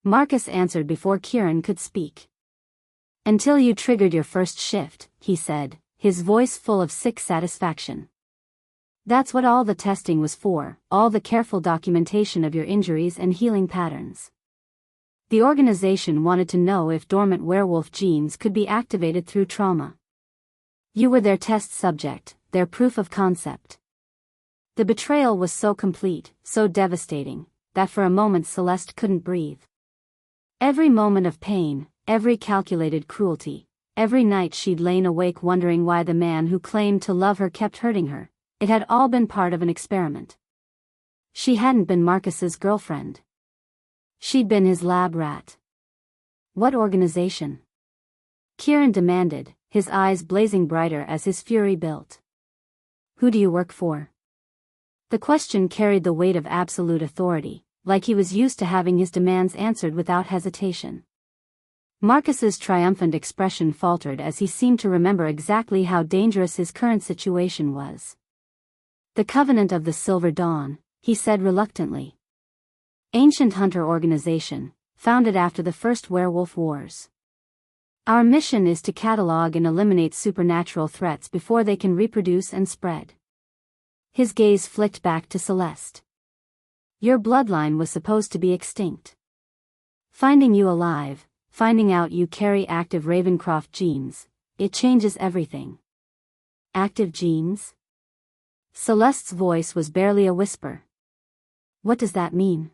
Marcus answered before Kieran could speak. "Until you triggered your first shift," he said, his voice full of sick satisfaction. "That's what all the testing was for, all the careful documentation of your injuries and healing patterns. The organization wanted to know if dormant werewolf genes could be activated through trauma. You were their test subject, their proof of concept." The betrayal was so complete, so devastating, that for a moment Celeste couldn't breathe. Every moment of pain, every calculated cruelty, every night she'd lain awake wondering why the man who claimed to love her kept hurting her, it had all been part of an experiment. She hadn't been Marcus's girlfriend. She'd been his lab rat. "What organization?" Kieran demanded, his eyes blazing brighter as his fury built. "Who do you work for?" The question carried the weight of absolute authority, like he was used to having his demands answered without hesitation. Marcus's triumphant expression faltered as he seemed to remember exactly how dangerous his current situation was. "The Covenant of the Silver Dawn," he said reluctantly. "Ancient hunter organization, founded after the first werewolf wars. Our mission is to catalog and eliminate supernatural threats before they can reproduce and spread." His gaze flicked back to Celeste. "Your bloodline was supposed to be extinct. Finding you alive, finding out you carry active Ravencroft genes, it changes everything." "Active genes?" Celeste's voice was barely a whisper. "What does that mean?"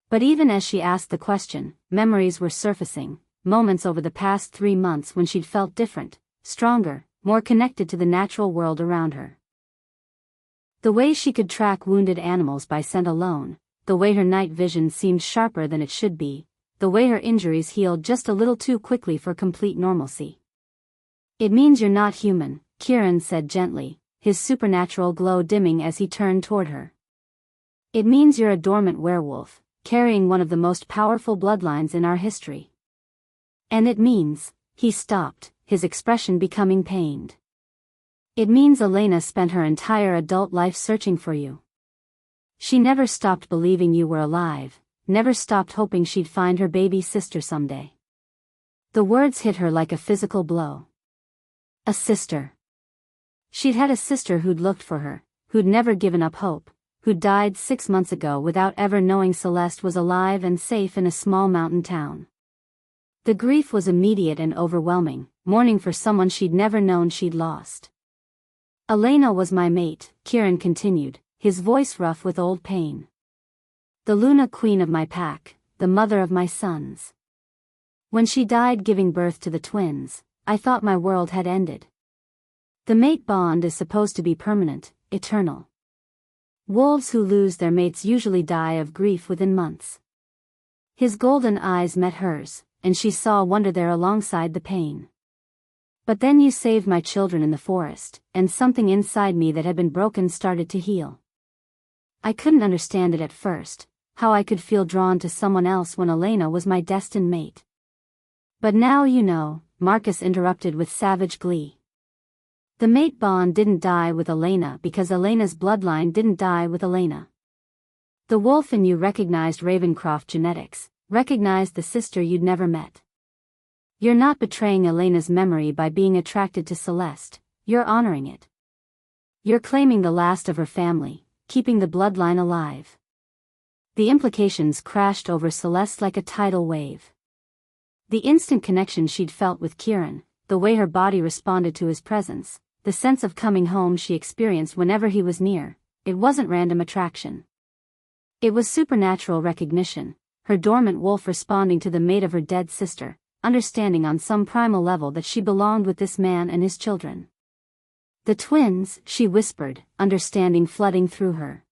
But even as she asked the question, memories were surfacing, moments over the past 3 months when she'd felt different, stronger, more connected to the natural world around her. The way she could track wounded animals by scent alone, the way her night vision seemed sharper than it should be, the way her injuries healed just a little too quickly for complete normalcy. "It means you're not human," Kieran said gently, his supernatural glow dimming as he turned toward her. "It means you're a dormant werewolf, carrying one of the most powerful bloodlines in our history. And it means..." He stopped, his expression becoming pained. "It means Elena spent her entire adult life searching for you. She never stopped believing you were alive, never stopped hoping she'd find her baby sister someday." The words hit her like a physical blow. A sister. She'd had a sister who'd looked for her, who'd never given up hope, who died 6 months ago without ever knowing Celeste was alive and safe in a small mountain town. The grief was immediate and overwhelming, mourning for someone she'd never known she'd lost. "Elena was my mate," Kieran continued, his voice rough with old pain. The Luna, queen of my pack, the mother of my sons. When she died giving birth to the twins, I thought my world had ended. The mate bond is supposed to be permanent, eternal. Wolves who lose their mates usually die of grief within months. His golden eyes met hers, and she saw wonder there alongside the pain. But then you saved my children in the forest, and something inside me that had been broken started to heal. I couldn't understand it at first, how I could feel drawn to someone else when Elena was my destined mate. But now you know, Marcus interrupted with savage glee. The mate bond didn't die with Elena because Elena's bloodline didn't die with Elena. The wolf in you recognized Ravencroft genetics, recognized the sister you'd never met. You're not betraying Elena's memory by being attracted to Celeste, you're honoring it. You're claiming the last of her family, keeping the bloodline alive. The implications crashed over Celeste like a tidal wave. The instant connection she'd felt with Kieran, the way her body responded to his presence, the sense of coming home she experienced whenever he was near, it wasn't random attraction. It was supernatural recognition, her dormant wolf responding to the mate of her dead sister, understanding on some primal level that she belonged with this man and his children. The twins, she whispered, understanding flooding through her.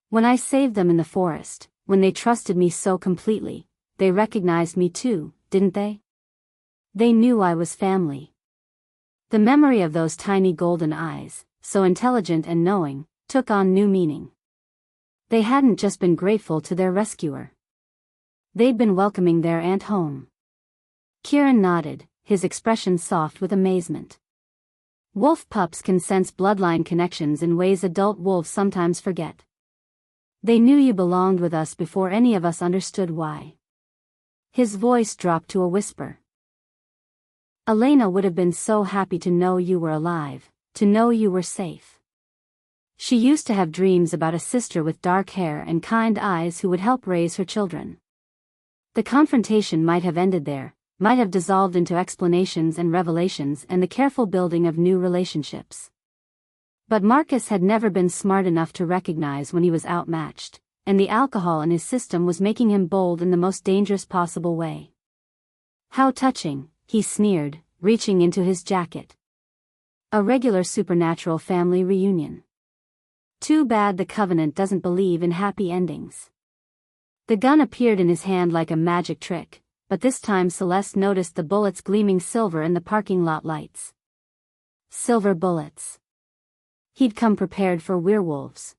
When I saved them in the forest, when they trusted me so completely, they recognized me too, didn't they? They knew I was family. The memory of those tiny golden eyes, so intelligent and knowing, took on new meaning. They hadn't just been grateful to their rescuer. They'd been welcoming their aunt home. Kieran nodded, his expression soft with amazement. Wolf pups can sense bloodline connections in ways adult wolves sometimes forget. They knew you belonged with us before any of us understood why. His voice dropped to a whisper. Elena would have been so happy to know you were alive, to know you were safe. She used to have dreams about a sister with dark hair and kind eyes who would help raise her children. The confrontation might have ended there, might have dissolved into explanations and revelations and the careful building of new relationships. But Marcus had never been smart enough to recognize when he was outmatched, and the alcohol in his system was making him bold in the most dangerous possible way. How touching, he sneered, reaching into his jacket. A regular supernatural family reunion. Too bad the Covenant doesn't believe in happy endings. The gun appeared in his hand like a magic trick, but this time Celeste noticed the bullets gleaming silver in the parking lot lights. Silver bullets. He'd come prepared for werewolves.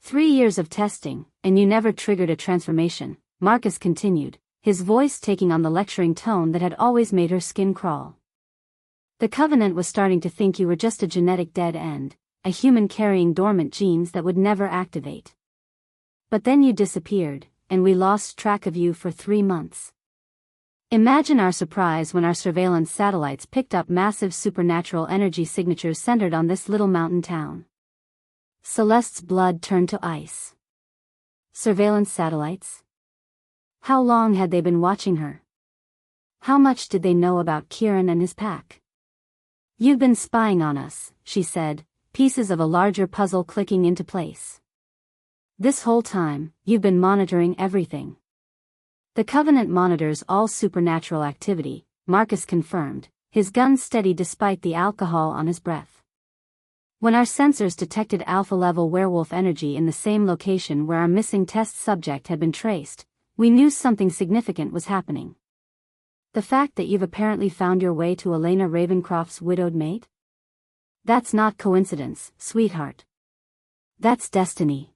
3 years of testing, and you never triggered a transformation, Marcus continued, his voice taking on the lecturing tone that had always made her skin crawl. The Covenant was starting to think you were just a genetic dead end, a human carrying dormant genes that would never activate. But then you disappeared, and we lost track of you for 3 months. Imagine our surprise when our surveillance satellites picked up massive supernatural energy signatures centered on this little mountain town. Celeste's blood turned to ice. Surveillance satellites? How long had they been watching her? How much did they know about Kieran and his pack? You've been spying on us, she said, pieces of a larger puzzle clicking into place. This whole time, you've been monitoring everything. The Covenant monitors all supernatural activity, Marcus confirmed, his gun steady despite the alcohol on his breath. When our sensors detected alpha-level werewolf energy in the same location where our missing test subject had been traced, we knew something significant was happening. The fact that you've apparently found your way to Elena Ravencroft's widowed mate? That's not coincidence, sweetheart. That's destiny.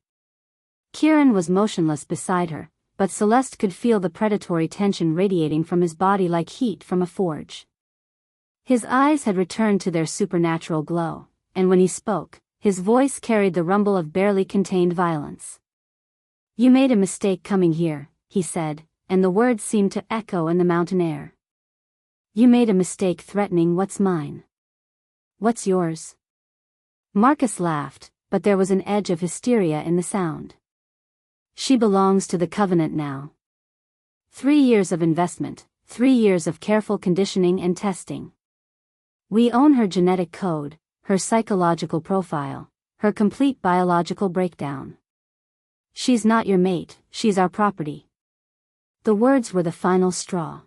Kieran was motionless beside her, but Celeste could feel the predatory tension radiating from his body like heat from a forge. His eyes had returned to their supernatural glow, and when he spoke, his voice carried the rumble of barely contained violence. You made a mistake coming here, he said, and the words seemed to echo in the mountain air. You made a mistake threatening what's mine. What's yours? Marcus laughed, but there was an edge of hysteria in the sound. She belongs to the Covenant now. 3 years of investment, 3 years of careful conditioning and testing. We own her genetic code, her psychological profile, her complete biological breakdown. "She's not your mate, she's our property." The words were the final straw.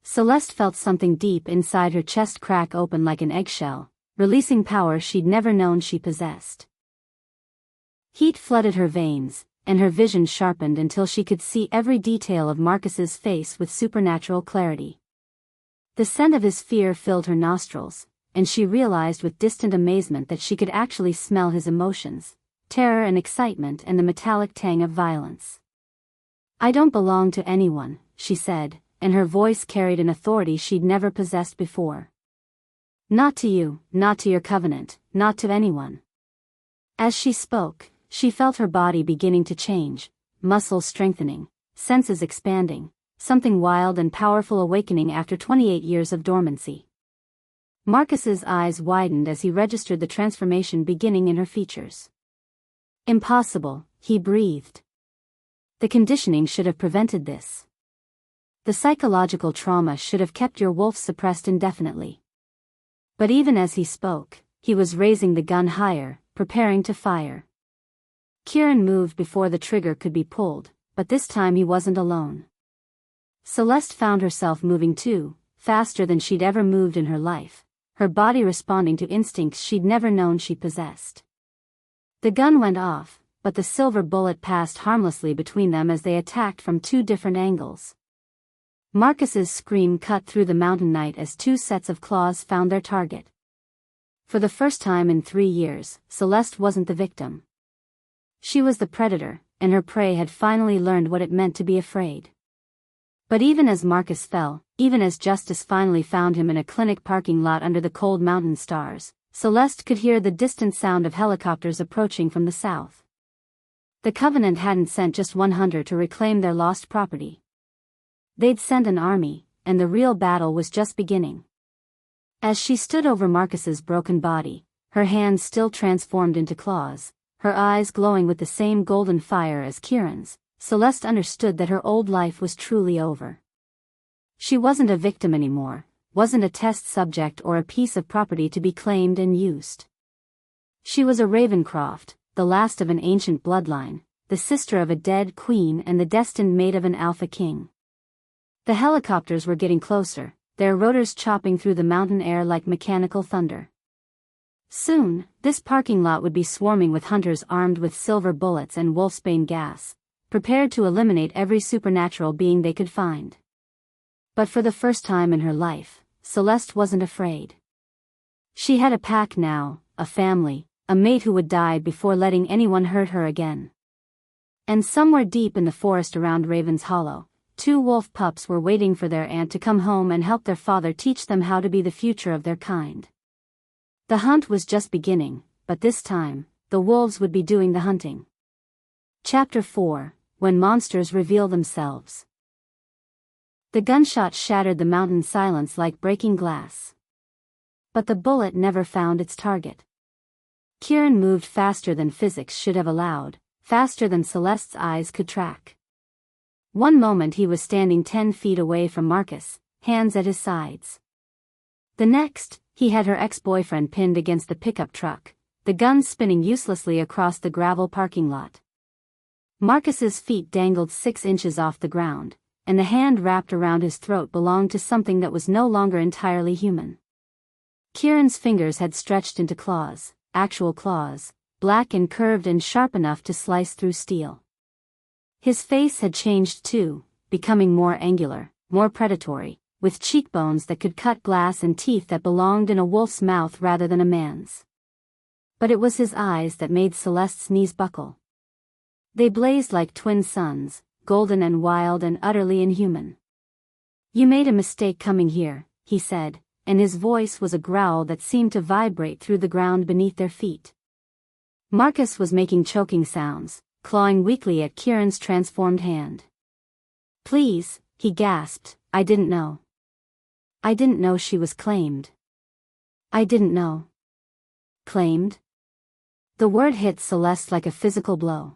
Celeste felt something deep inside her chest crack open like an eggshell, releasing power she'd never known she possessed. Heat flooded her veins, and her vision sharpened until she could see every detail of Marcus's face with supernatural clarity. The scent of his fear filled her nostrils, and she realized with distant amazement that she could actually smell his emotions, terror and excitement and the metallic tang of violence. "I don't belong to anyone," she said, and her voice carried an authority she'd never possessed before. "Not to you, not to your covenant, not to anyone." As she spoke, she felt her body beginning to change, muscles strengthening, senses expanding, something wild and powerful awakening after 28 years of dormancy. Marcus's eyes widened as he registered the transformation beginning in her features. "Impossible," he breathed. "The conditioning should have prevented this. The psychological trauma should have kept your wolf suppressed indefinitely." But even as he spoke, he was raising the gun higher, preparing to fire. Kieran moved before the trigger could be pulled, but this time he wasn't alone. Celeste found herself moving too, faster than she'd ever moved in her life, her body responding to instincts she'd never known she possessed. The gun went off, but the silver bullet passed harmlessly between them as they attacked from two different angles. Marcus's scream cut through the mountain night as two sets of claws found their target. For the first time in 3 years, Celeste wasn't the victim. She was the predator, and her prey had finally learned what it meant to be afraid. But even as Marcus fell, even as justice finally found him in a clinic parking lot under the cold mountain stars, Celeste could hear the distant sound of helicopters approaching from the south. The Covenant hadn't sent just one hunter to reclaim their lost property. They'd sent an army, and the real battle was just beginning. As she stood over Marcus's broken body, her hands still transformed into claws, her eyes glowing with the same golden fire as Kieran's, Celeste understood that her old life was truly over. She wasn't a victim anymore, wasn't a test subject or a piece of property to be claimed and used. She was a Ravencroft, the last of an ancient bloodline, the sister of a dead queen and the destined mate of an alpha king. The helicopters were getting closer, their rotors chopping through the mountain air like mechanical thunder. Soon, this parking lot would be swarming with hunters armed with silver bullets and wolfsbane gas, prepared to eliminate every supernatural being they could find. But for the first time in her life, Celeste wasn't afraid. She had a pack now, a family, a mate who would die before letting anyone hurt her again. And somewhere deep in the forest around Raven's Hollow, 2 wolf pups were waiting for their aunt to come home and help their father teach them how to be the future of their kind. The hunt was just beginning, but this time, the wolves would be doing the hunting. Chapter 4, When Monsters Reveal Themselves. The gunshot shattered the mountain silence like breaking glass. But the bullet never found its target. Kieran moved faster than physics should have allowed, faster than Celeste's eyes could track. One moment he was standing 10 feet away from Marcus, hands at his sides. The next, he had her ex-boyfriend pinned against the pickup truck, the gun spinning uselessly across the gravel parking lot. Marcus's feet dangled 6 inches off the ground, and the hand wrapped around his throat belonged to something that was no longer entirely human. Kieran's fingers had stretched into claws, actual claws, black and curved and sharp enough to slice through steel. His face had changed too, becoming more angular, more predatory, with cheekbones that could cut glass and teeth that belonged in a wolf's mouth rather than a man's. But it was his eyes that made Celeste's knees buckle. They blazed like twin suns, golden and wild and utterly inhuman. "You made a mistake coming here," he said, and his voice was a growl that seemed to vibrate through the ground beneath their feet. Marcus was making choking sounds, clawing weakly at Kieran's transformed hand. "Please," he gasped, "I didn't know. I didn't know she was claimed. I didn't know." Claimed? The word hit Celeste like a physical blow.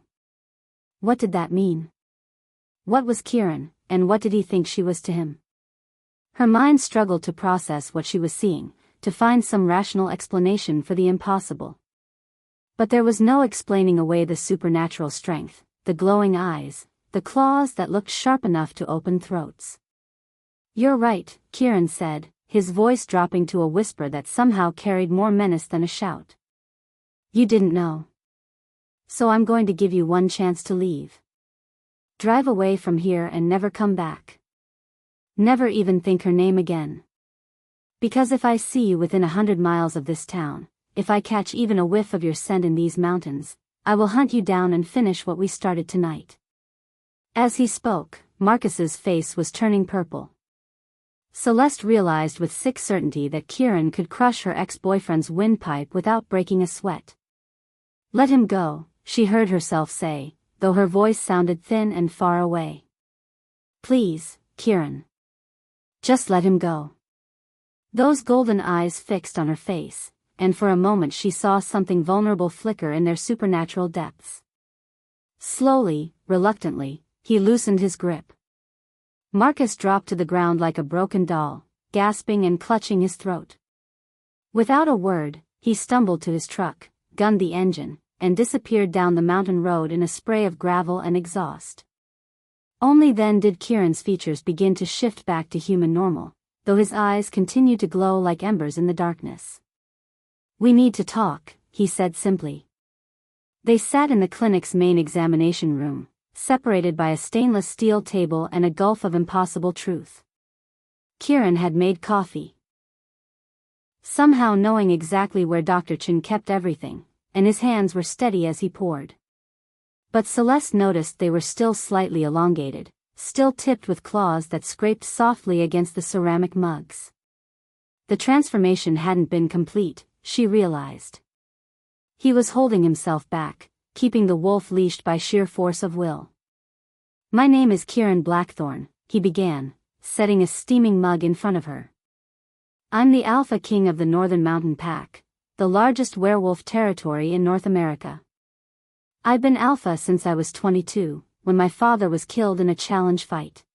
What did that mean? What was Kieran, and what did he think she was to him? Her mind struggled to process what she was seeing, to find some rational explanation for the impossible. But there was no explaining away the supernatural strength, the glowing eyes, the claws that looked sharp enough to open throats. "You're right," Kieran said, his voice dropping to a whisper that somehow carried more menace than a shout. "You didn't know. So I'm going to give you one chance to leave. Drive away from here and never come back. Never even think her name again. Because if I see you within 100 miles of this town, if I catch even a whiff of your scent in these mountains, I will hunt you down and finish what we started tonight." As he spoke, Marcus's face was turning purple. Celeste realized with sick certainty that Kieran could crush her ex-boyfriend's windpipe without breaking a sweat. "Let him go," she heard herself say, though her voice sounded thin and far away. "Please, Kieran. Just let him go." Those golden eyes fixed on her face, and for a moment she saw something vulnerable flicker in their supernatural depths. Slowly, reluctantly, he loosened his grip. Marcus dropped to the ground like a broken doll, gasping and clutching his throat. Without a word, he stumbled to his truck, gunned the engine, and disappeared down the mountain road in a spray of gravel and exhaust. Only then did Kieran's features begin to shift back to human normal, though his eyes continued to glow like embers in the darkness. "We need to talk," he said simply. They sat in the clinic's main examination room, separated by a stainless steel table and a gulf of impossible truth. Kieran had made coffee. Somehow knowing exactly where Dr. Chen kept everything, and his hands were steady as he poured. But Celeste noticed they were still slightly elongated, still tipped with claws that scraped softly against the ceramic mugs. The transformation hadn't been complete, she realized. He was holding himself back, keeping the wolf leashed by sheer force of will. "My name is Kieran Blackthorne," he began, setting a steaming mug in front of her. "I'm the Alpha King of the Northern Mountain Pack, the largest werewolf territory in North America. I've been Alpha since I was 22, when my father was killed in a challenge fight.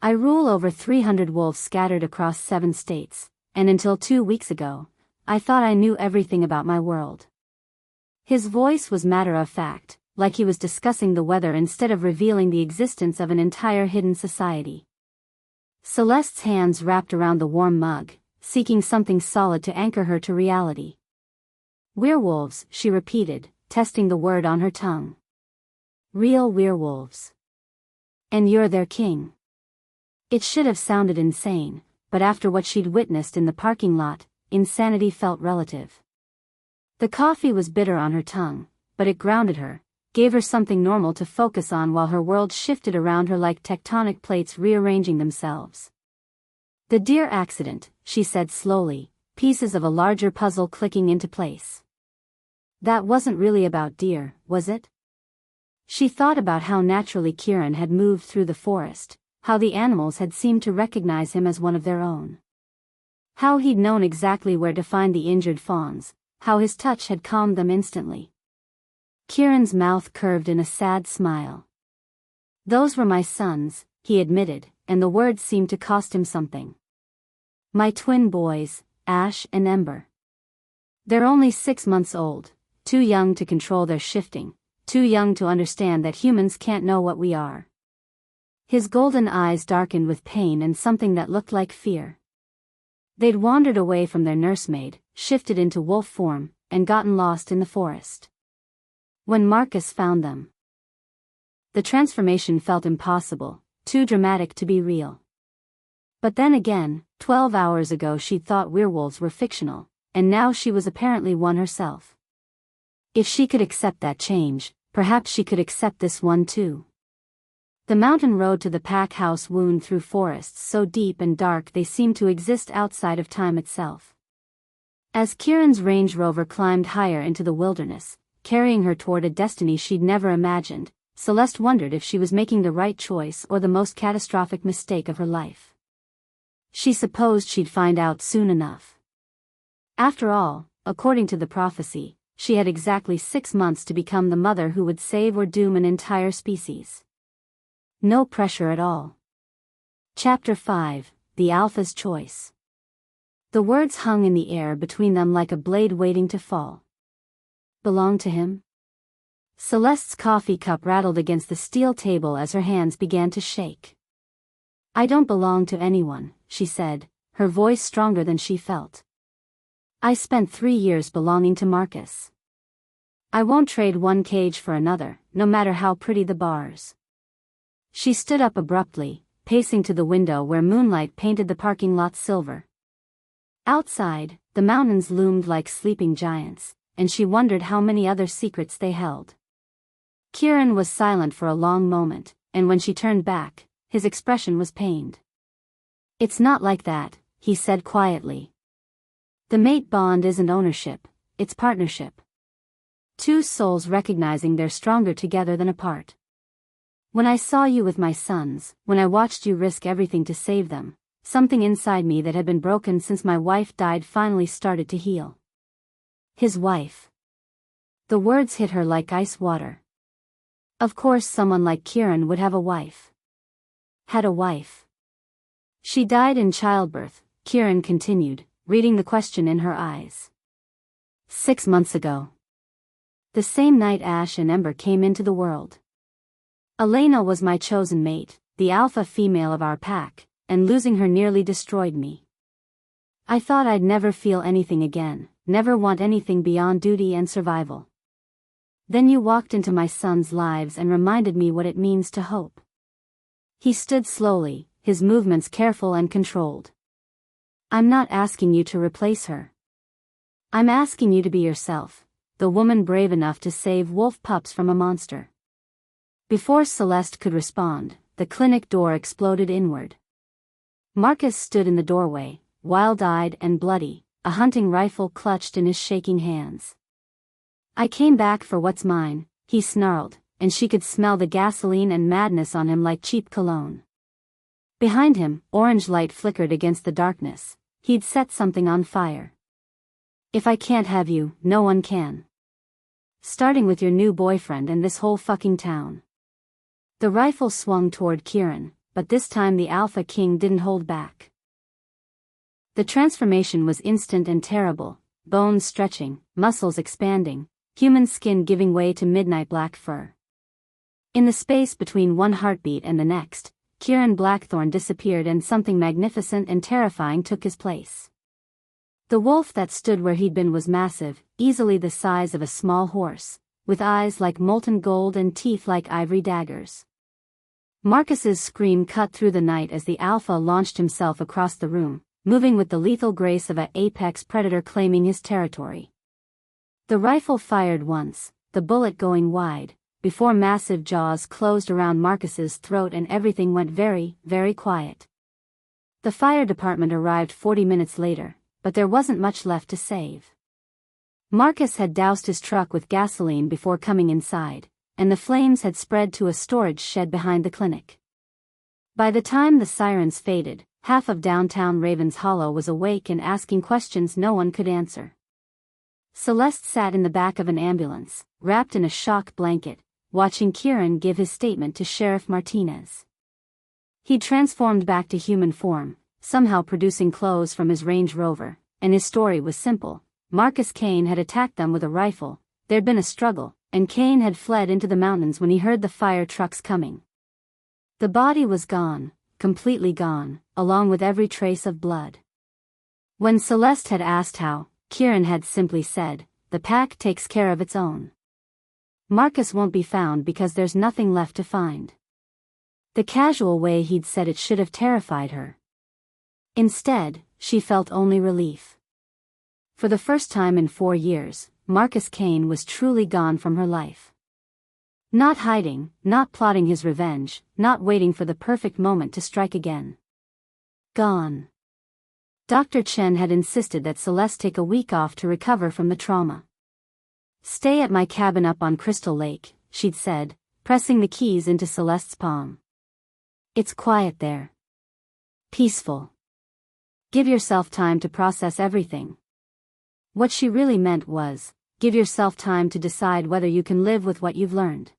I rule over 300 wolves scattered across 7 states, and until 2 weeks ago, I thought I knew everything about my world." His voice was matter-of-fact, like he was discussing the weather instead of revealing the existence of an entire hidden society. Celeste's hands wrapped around the warm mug, seeking something solid to anchor her to reality. "Werewolves," she repeated, testing the word on her tongue. "Real werewolves. And you're their king." It should have sounded insane, but after what she'd witnessed in the parking lot, insanity felt relative. The coffee was bitter on her tongue, but it grounded her, gave her something normal to focus on while her world shifted around her like tectonic plates rearranging themselves. "The deer accident," she said slowly, pieces of a larger puzzle clicking into place. "That wasn't really about deer, was it?" She thought about how naturally Kieran had moved through the forest, how the animals had seemed to recognize him as one of their own. How he'd known exactly where to find the injured fawns, how his touch had calmed them instantly. Kieran's mouth curved in a sad smile. "Those were my sons," he admitted, and the words seemed to cost him something. "My twin boys, Ash and Ember. They're only 6 months old, too young to control their shifting, too young to understand that humans can't know what we are." His golden eyes darkened with pain and something that looked like fear. They'd wandered away from their nursemaid, shifted into wolf form, and gotten lost in the forest. When Marcus found them, the transformation felt impossible, too dramatic to be real. But then again, 12 hours ago she'd thought werewolves were fictional, and now she was apparently one herself. If she could accept that change, perhaps she could accept this one too. The mountain road to the pack house wound through forests so deep and dark they seemed to exist outside of time itself. As Kieran's Range Rover climbed higher into the wilderness, carrying her toward a destiny she'd never imagined, Celeste wondered if she was making the right choice or the most catastrophic mistake of her life. She supposed she'd find out soon enough. After all, according to the prophecy, she had exactly 6 months to become the mother who would save or doom an entire species. No pressure at all. Chapter 5, The Alpha's Choice. The words hung in the air between them like a blade waiting to fall. belong to him? Celeste's coffee cup rattled against the steel table as her hands began to shake. I don't belong to anyone, she said, her voice stronger than she felt. I spent 3 years belonging to Marcus. I won't trade one cage for another, no matter how pretty the bars. She stood up abruptly, pacing to the window where moonlight painted the parking lot silver. Outside, the mountains loomed like sleeping giants, and she wondered how many other secrets they held. Kieran was silent for a long moment, and when she turned back, his expression was pained. It's not like that, he said quietly. The mate bond isn't ownership, it's partnership. Two souls recognizing they're stronger together than apart. When I saw you with my sons, when I watched you risk everything to save them, something inside me that had been broken since my wife died finally started to heal. His wife. The words hit her like ice water. Of course someone like Kieran would have a wife. Had a wife. She died in childbirth, Kieran continued, reading the question in her eyes. 6 months ago. The same night Ash and Ember came into the world. Elena was my chosen mate, the alpha female of our pack, and losing her nearly destroyed me. I thought I'd never feel anything again, never want anything beyond duty and survival. Then you walked into my sons' lives and reminded me what it means to hope. He stood slowly, his movements careful and controlled. I'm not asking you to replace her. I'm asking you to be yourself, the woman brave enough to save wolf pups from a monster. Before Celeste could respond, the clinic door exploded inward. Marcus stood in the doorway, wild-eyed and bloody, a hunting rifle clutched in his shaking hands. I came back for what's mine, he snarled, and she could smell the gasoline and madness on him like cheap cologne. Behind him, orange light flickered against the darkness. He'd set something on fire. If I can't have you, no one can. Starting with your new boyfriend and this whole fucking town. The rifle swung toward Kieran, but this time the Alpha King didn't hold back. The transformation was instant and terrible, bones stretching, muscles expanding, human skin giving way to midnight black fur. In the space between one heartbeat and the next, Kieran Blackthorn disappeared and something magnificent and terrifying took his place. The wolf that stood where he'd been was massive, easily the size of a small horse, with eyes like molten gold and teeth like ivory daggers. Marcus's scream cut through the night as the Alpha launched himself across the room, moving with the lethal grace of an apex predator claiming his territory. The rifle fired once, the bullet going wide, before massive jaws closed around Marcus's throat and everything went very, very quiet. The fire department arrived 40 minutes later, but there wasn't much left to save. Marcus had doused his truck with gasoline before coming inside, and the flames had spread to a storage shed behind the clinic. By the time the sirens faded, half of downtown Ravens Hollow was awake and asking questions no one could answer. Celeste sat in the back of an ambulance, wrapped in a shock blanket, watching Kieran give his statement to Sheriff Martinez. He'd transformed back to human form, somehow producing clothes from his Range Rover, and his story was simple. Marcus Kane had attacked them with a rifle, there'd been a struggle, and Kane had fled into the mountains when he heard the fire trucks coming. The body was gone, completely gone, along with every trace of blood. When Celeste had asked how, Kieran had simply said, "The pack takes care of its own. Marcus won't be found because there's nothing left to find." The casual way he'd said it should have terrified her. Instead, she felt only relief. For the first time in 4 years, Marcus Kane was truly gone from her life. Not hiding, not plotting his revenge, not waiting for the perfect moment to strike again. Gone. Dr. Chen had insisted that Celeste take a week off to recover from the trauma. "Stay at my cabin up on Crystal Lake," she'd said, pressing the keys into Celeste's palm. "It's quiet there. Peaceful. Give yourself time to process everything." What she really meant was, give yourself time to decide whether you can live with what you've learned.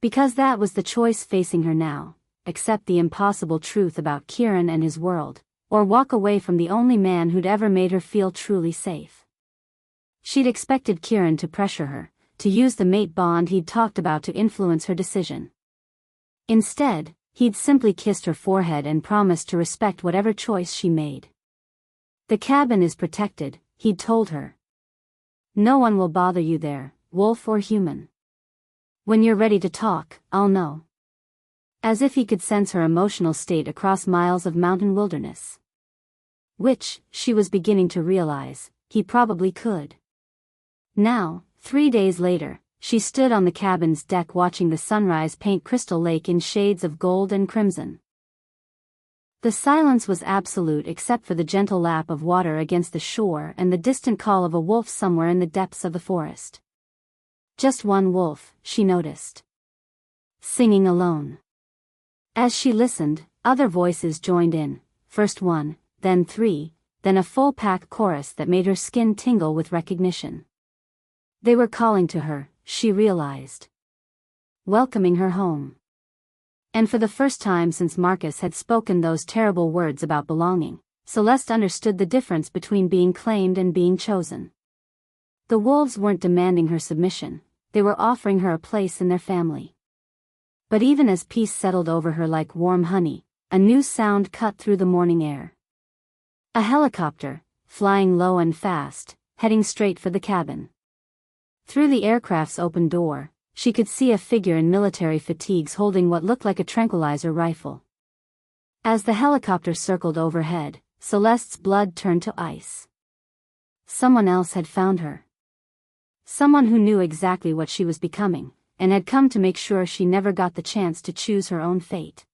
Because that was the choice facing her now, accept the impossible truth about Kieran and his world, or walk away from the only man who'd ever made her feel truly safe. She'd expected Kieran to pressure her, to use the mate bond he'd talked about to influence her decision. Instead, he'd simply kissed her forehead and promised to respect whatever choice she made. The cabin is protected, he'd told her. No one will bother you there, wolf or human. When you're ready to talk, I'll know. As if he could sense her emotional state across miles of mountain wilderness. Which, she was beginning to realize, he probably could. Now, 3 days later, she stood on the cabin's deck watching the sunrise paint Crystal Lake in shades of gold and crimson. The silence was absolute except for the gentle lap of water against the shore and the distant call of a wolf somewhere in the depths of the forest. Just one wolf, she noticed. Singing alone. As she listened, other voices joined in, first one, then three, then a full-pack chorus that made her skin tingle with recognition. They were calling to her, she realized. Welcoming her home. And for the first time since Marcus had spoken those terrible words about belonging, Celeste understood the difference between being claimed and being chosen. The wolves weren't demanding her submission, they were offering her a place in their family. But even as peace settled over her like warm honey, a new sound cut through the morning air. A helicopter, flying low and fast, heading straight for the cabin. Through the aircraft's open door, she could see a figure in military fatigues holding what looked like a tranquilizer rifle. As the helicopter circled overhead, Celeste's blood turned to ice. Someone else had found her. Someone who knew exactly what she was becoming, and had come to make sure she never got the chance to choose her own fate.